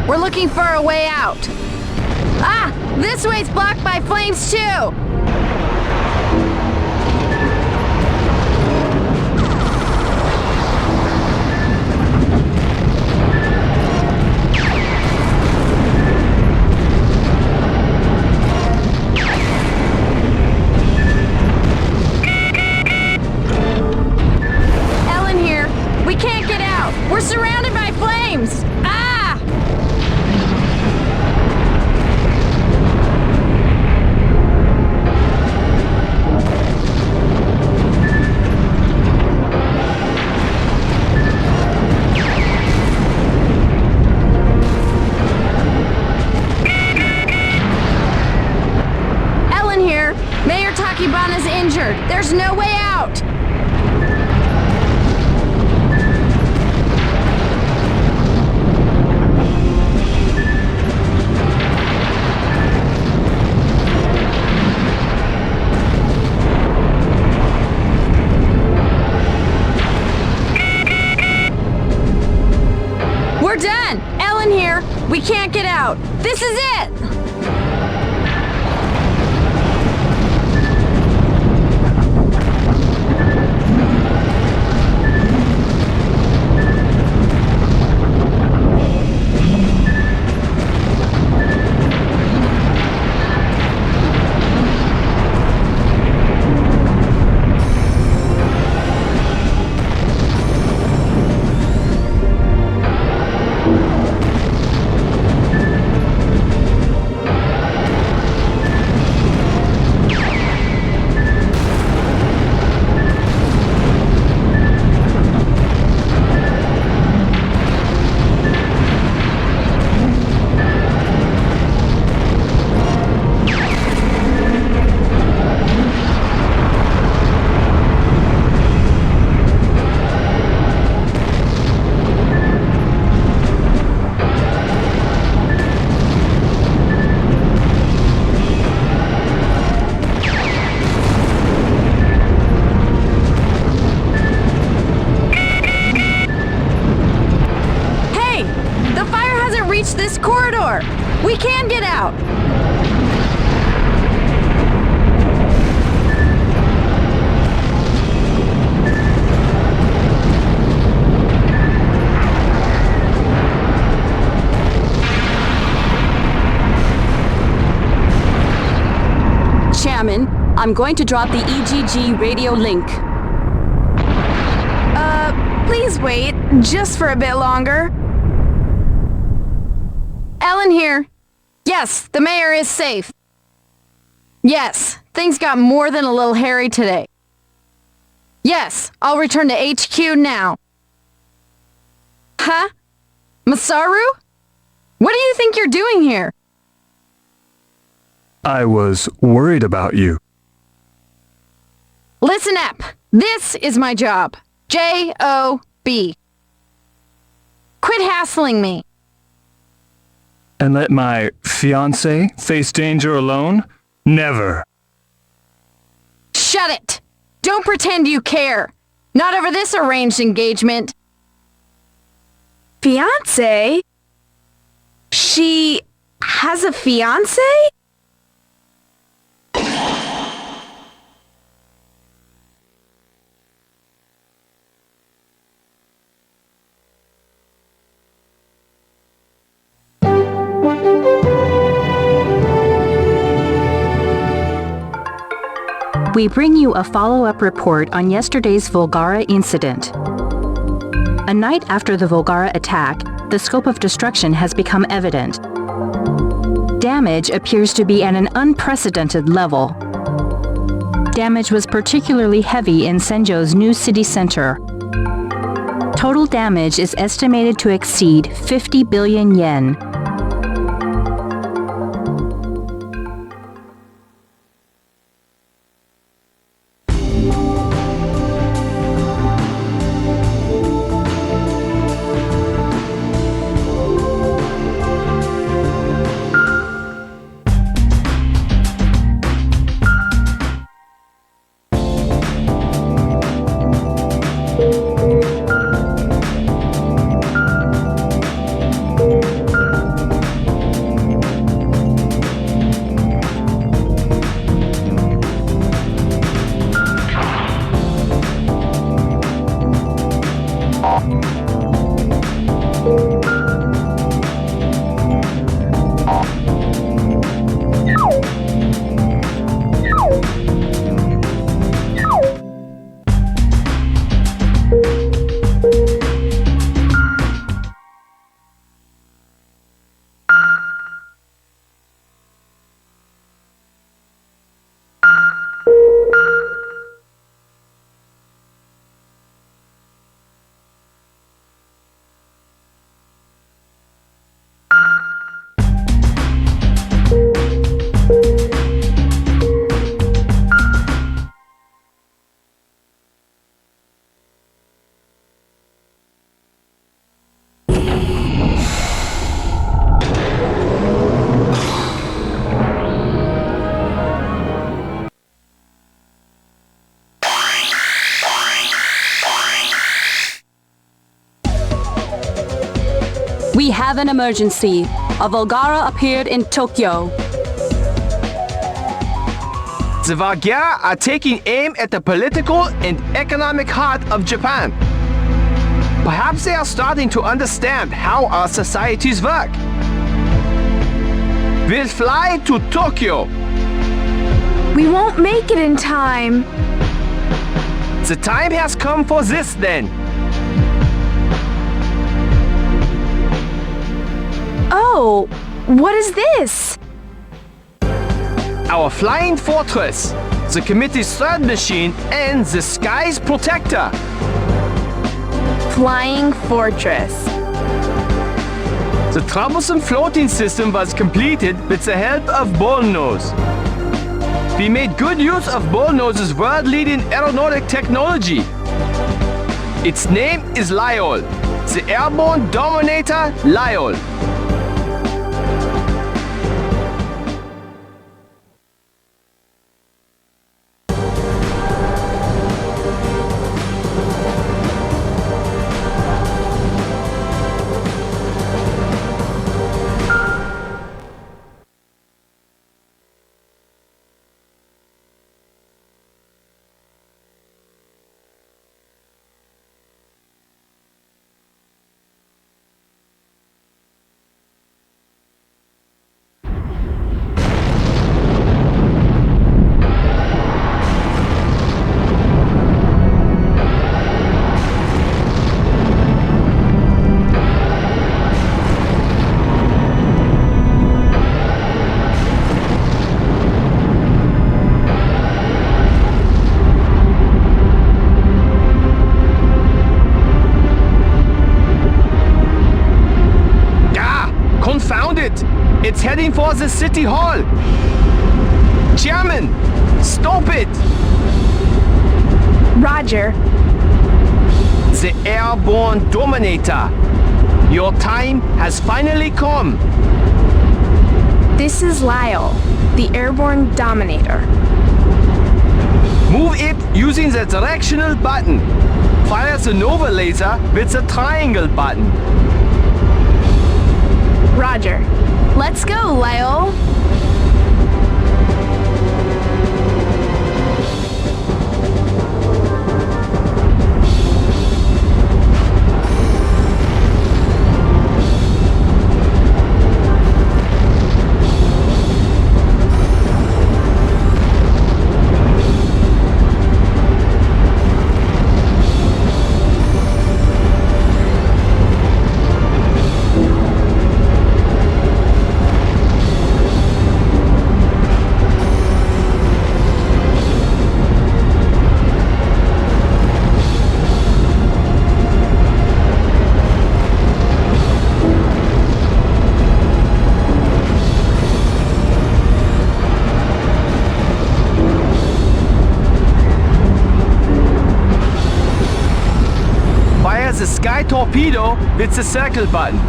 We're looking for a way out. Ah! This way's blocked by flames too! Ellen here. We can't get out. We're surrounded by flames. Ah! Takibana's injured. There's no way out. We're done. Ellen here. We can't get out. This is it. This corridor! We can get out!
Chairman, I'm going to drop the EGG radio link.
Please wait, just for a bit longer.
Ellen here. Yes, the mayor is safe. Yes, things got more than a little hairy today. Yes, I'll return to HQ now. Huh? Masaru? What do you think you're doing here?
I was worried about you.
Listen up. This is my job. J-O-B. Quit hassling me.
And let my fiancé face danger alone? Never.
Shut it! Don't pretend you care. Not over this arranged engagement.
Fiancé? She has a fiancé?
We bring you a follow-up report on yesterday's Volgara incident. A night after the Volgara attack, the scope of destruction has become evident. Damage appears to be at an unprecedented level. Damage was particularly heavy in Senjo's new city center. Total damage is estimated to exceed 50 billion yen.
We have an emergency. A Volgara appeared in Tokyo.
The Volgara are taking aim at the political and economic heart of Japan. Perhaps they are starting to understand how our societies work. We'll fly to Tokyo.
We won't make it in time.
The time has come for this then.
Oh, what is this?
Our flying fortress, the committee's third machine, and the sky's protector.
Flying fortress.
The troublesome floating system was completed with the help of Bullnose. We made good use of Bullnose's world-leading aeronautic technology. Its name is Lyell, the airborne dominator Lyell. It's heading for the city hall. Chairman, stop it!
Roger.
The airborne dominator. Your time has finally come.
This is Lyle, the airborne dominator.
Move it using the directional button. Fire the Nova laser with the triangle button.
Roger. Let's go, Lyle.
The sky torpedo with the circle button.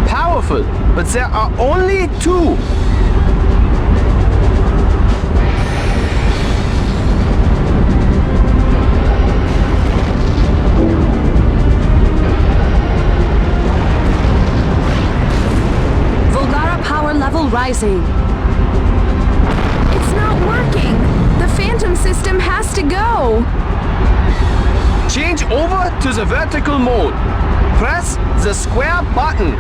Powerful, but there are only two.
Volgara power level rising.
It's not working. The Phantom system has to go.
Change over to the vertical mode. Press the square button.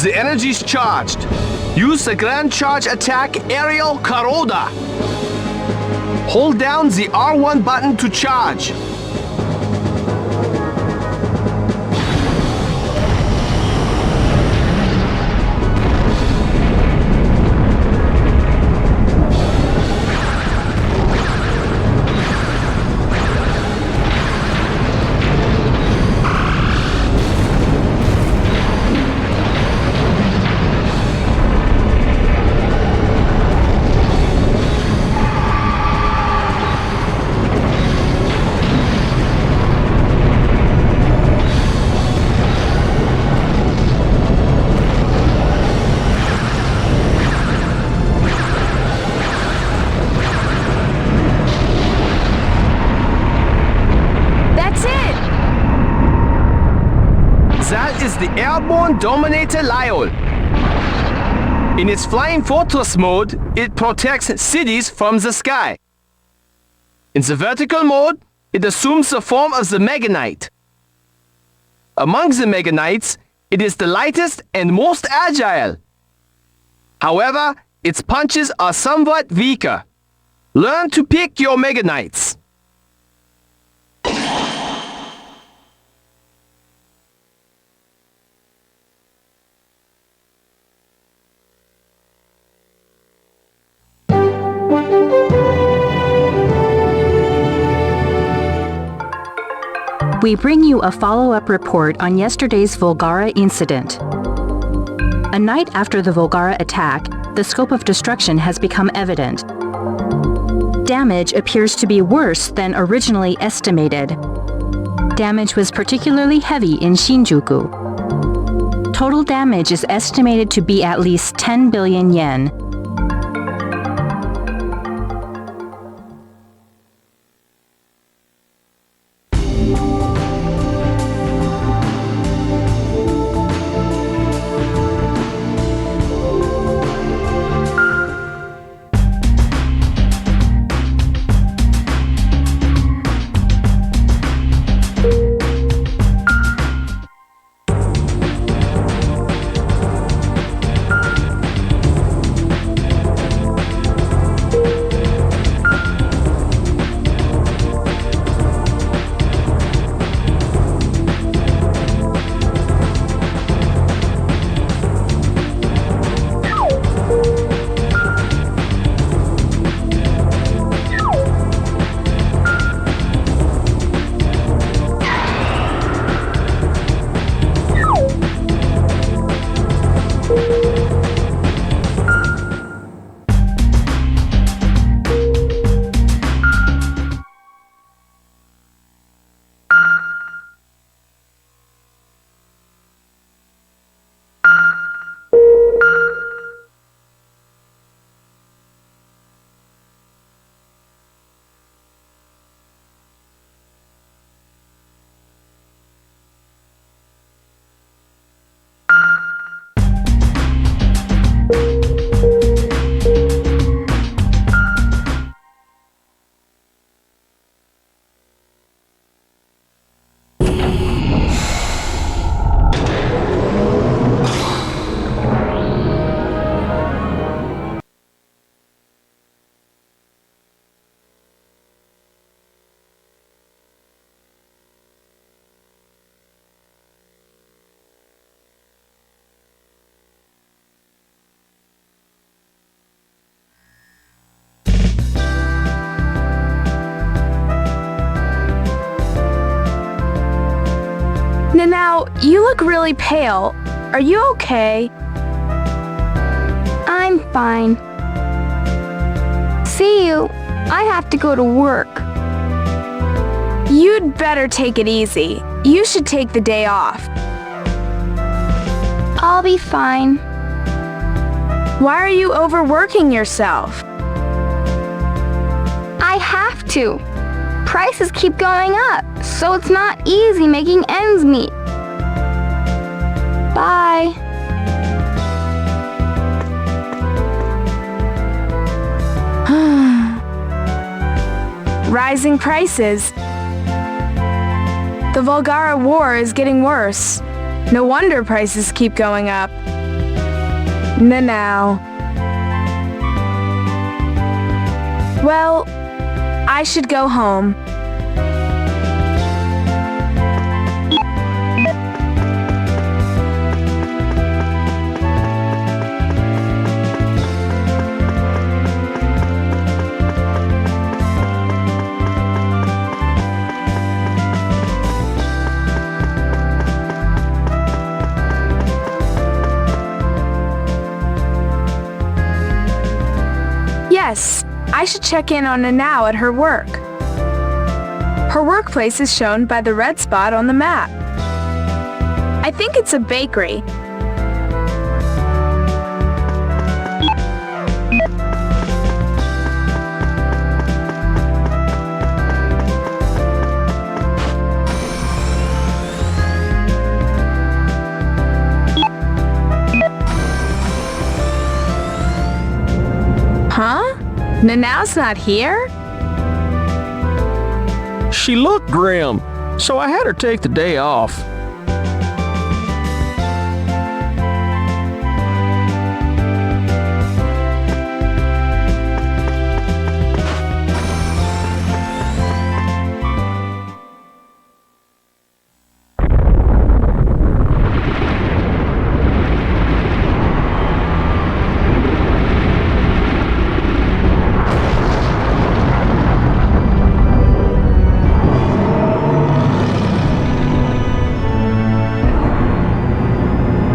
The energy's charged. Use the Grand Charge Attack Aerial Karoda. Hold down the R1 button to charge. That is the Airborne Dominator Lyell. In its Flying Fortress mode, it protects cities from the sky. In the vertical mode, it assumes the form of the Mega Knight. Among the Mega Knights, it is the lightest and most agile. However, its punches are somewhat weaker. Learn to pick your Mega Knights.
We bring you a follow-up report on yesterday's Volgara incident. A night after the Volgara attack, the scope of destruction has become evident. Damage appears to be worse than originally estimated. Damage was particularly heavy in Shinjuku. Total damage is estimated to be at least 10 billion yen.
Now, you look really pale. Are you okay?
I'm fine. See you. I have to go to work.
You'd better take it easy. You should take the day off.
I'll be fine.
Why are you overworking yourself?
I have to. Prices keep going up, so it's not easy making ends meet. Bye.
Rising prices. The Volgara War is getting worse. No wonder prices keep going up. Now. Well, I should go home. Yes, I should check in on Nanao at her work. Her workplace is shown by the red spot on the map. I think it's a bakery. Huh? Nanao's not here?
She looked grim, so I had her take the day off.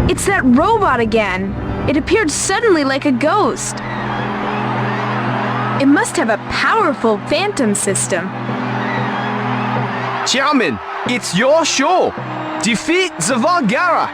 It's that robot again. It appeared suddenly like a ghost. It must have a powerful phantom system.
Chairman, it's your show. Defeat the Volgara.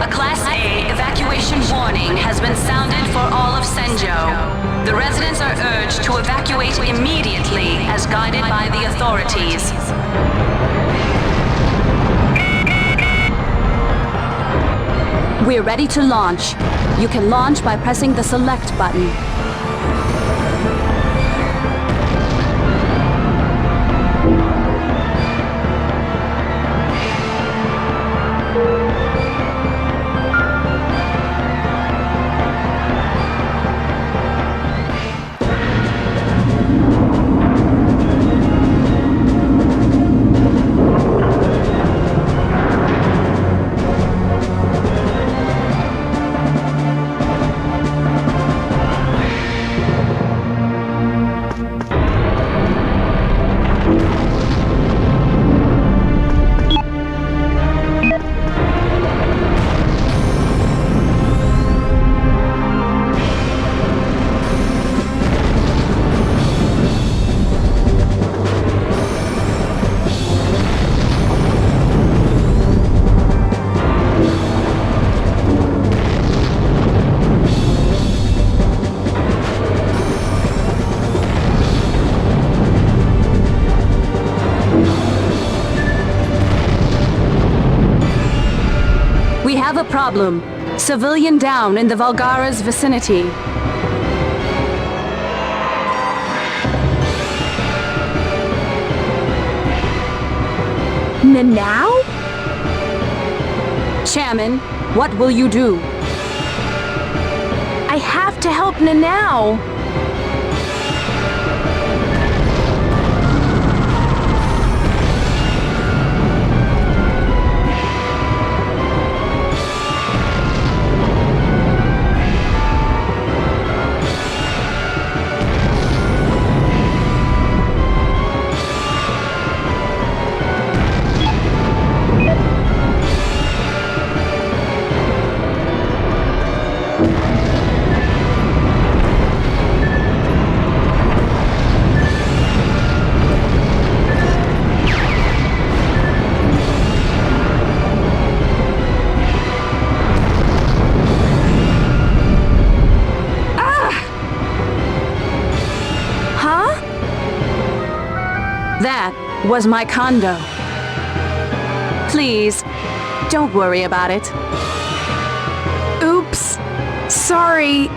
A Class A evacuation warning has been sounded for all of Senjo. The residents are urged to evacuate immediately as guided by the authorities.
We're ready to launch. You can launch by pressing the select button. We have a problem. Civilian down in the Volgara's vicinity.
Nanao?
Chairman, what will you do?
I have to help Nanao.
That was my condo. Please, don't worry about it.
Oops. Sorry.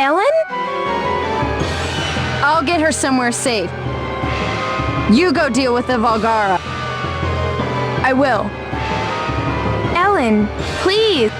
Ellen?
I'll get her somewhere safe. You go deal with the Volgara.
I will. Ellen, please.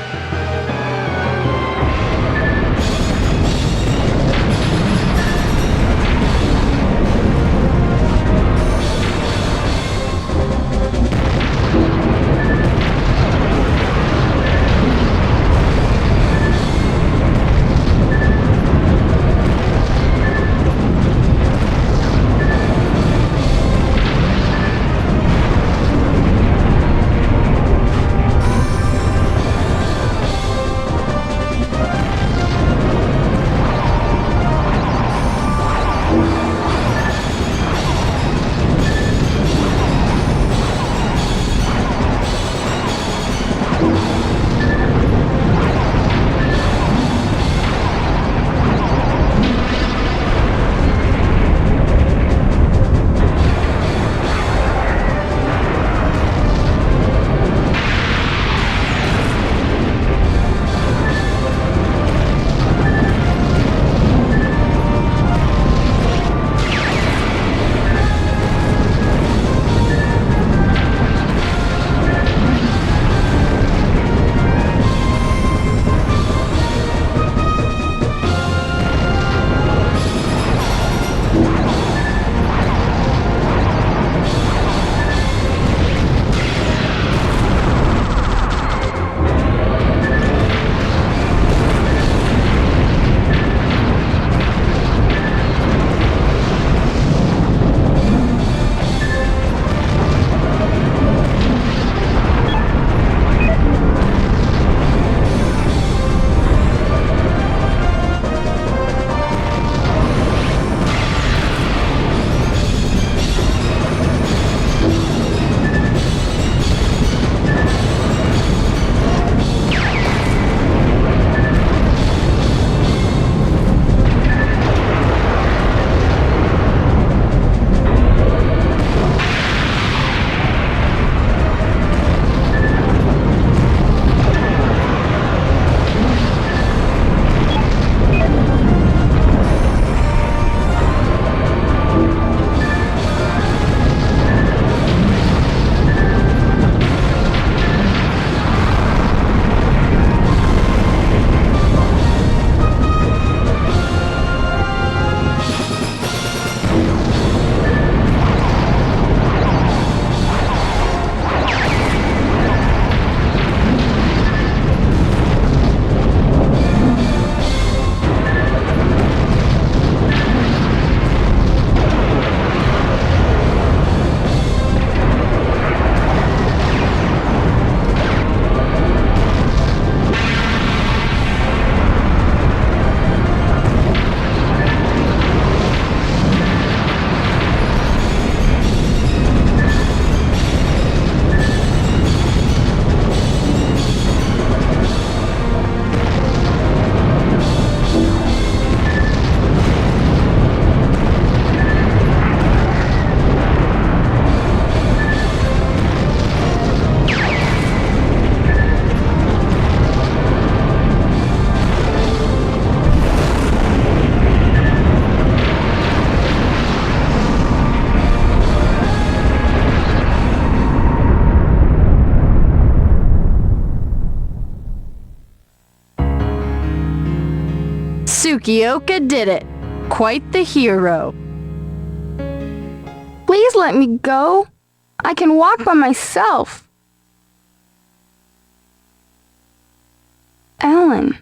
Tsukioka did it. Quite the hero.
Please let me go. I can walk by myself. Ellen,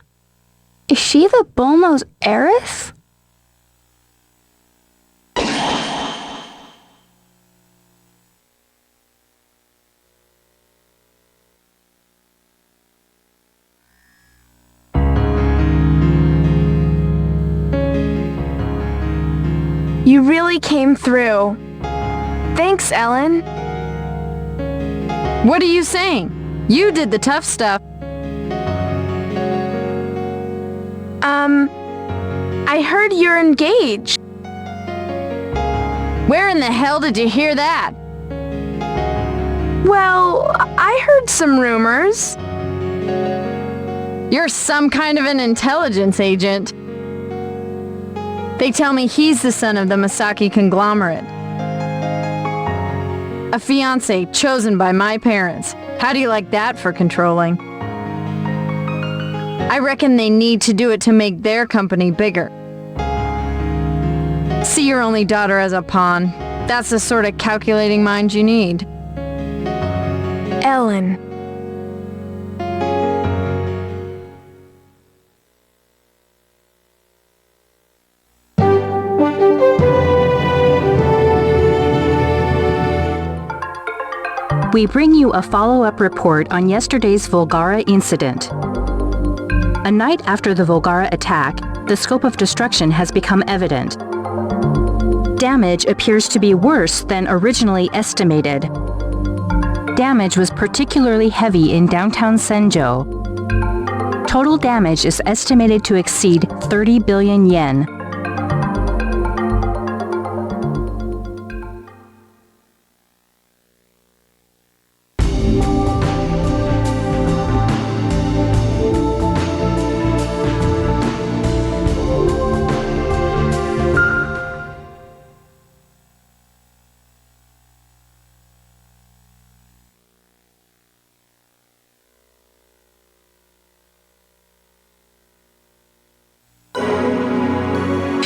is she the bullnose heiress?
You really came through. Thanks, Ellen.
What are you saying? You did the tough stuff.
I heard you're engaged.
Where in the hell did you hear that?
Well, I heard some rumors.
You're some kind of an intelligence agent. They tell me he's the son of the Masaki conglomerate. A fiancé chosen by my parents. How do you like that for controlling? I reckon they need to do it to make their company bigger. See your only daughter as a pawn. That's the sort of calculating mind you need.
Ellen.
We bring you a follow-up report on yesterday's Volgara incident. A night after the Volgara attack, the scope of destruction has become evident. Damage appears to be worse than originally estimated. Damage was particularly heavy in downtown Senjo. Total damage is estimated to exceed 30 billion yen.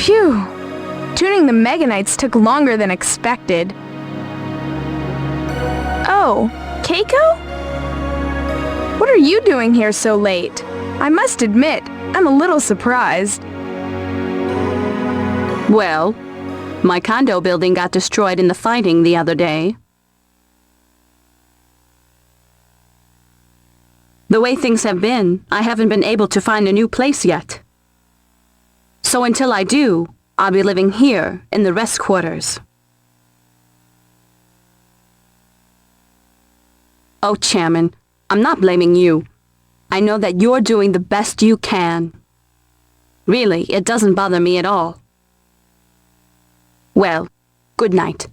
Phew! Tuning the Meganites took longer than expected. Oh, Keiko? What are you doing here so late? I must admit, I'm a little surprised.
Well, my condo building got destroyed in the fighting the other day. The way things have been, I haven't been able to find a new place yet. So until I do, I'll be living here in the rest quarters. Oh, Chairman, I'm not blaming you. I know that you're doing the best you can. Really, it doesn't bother me at all. Well, good night.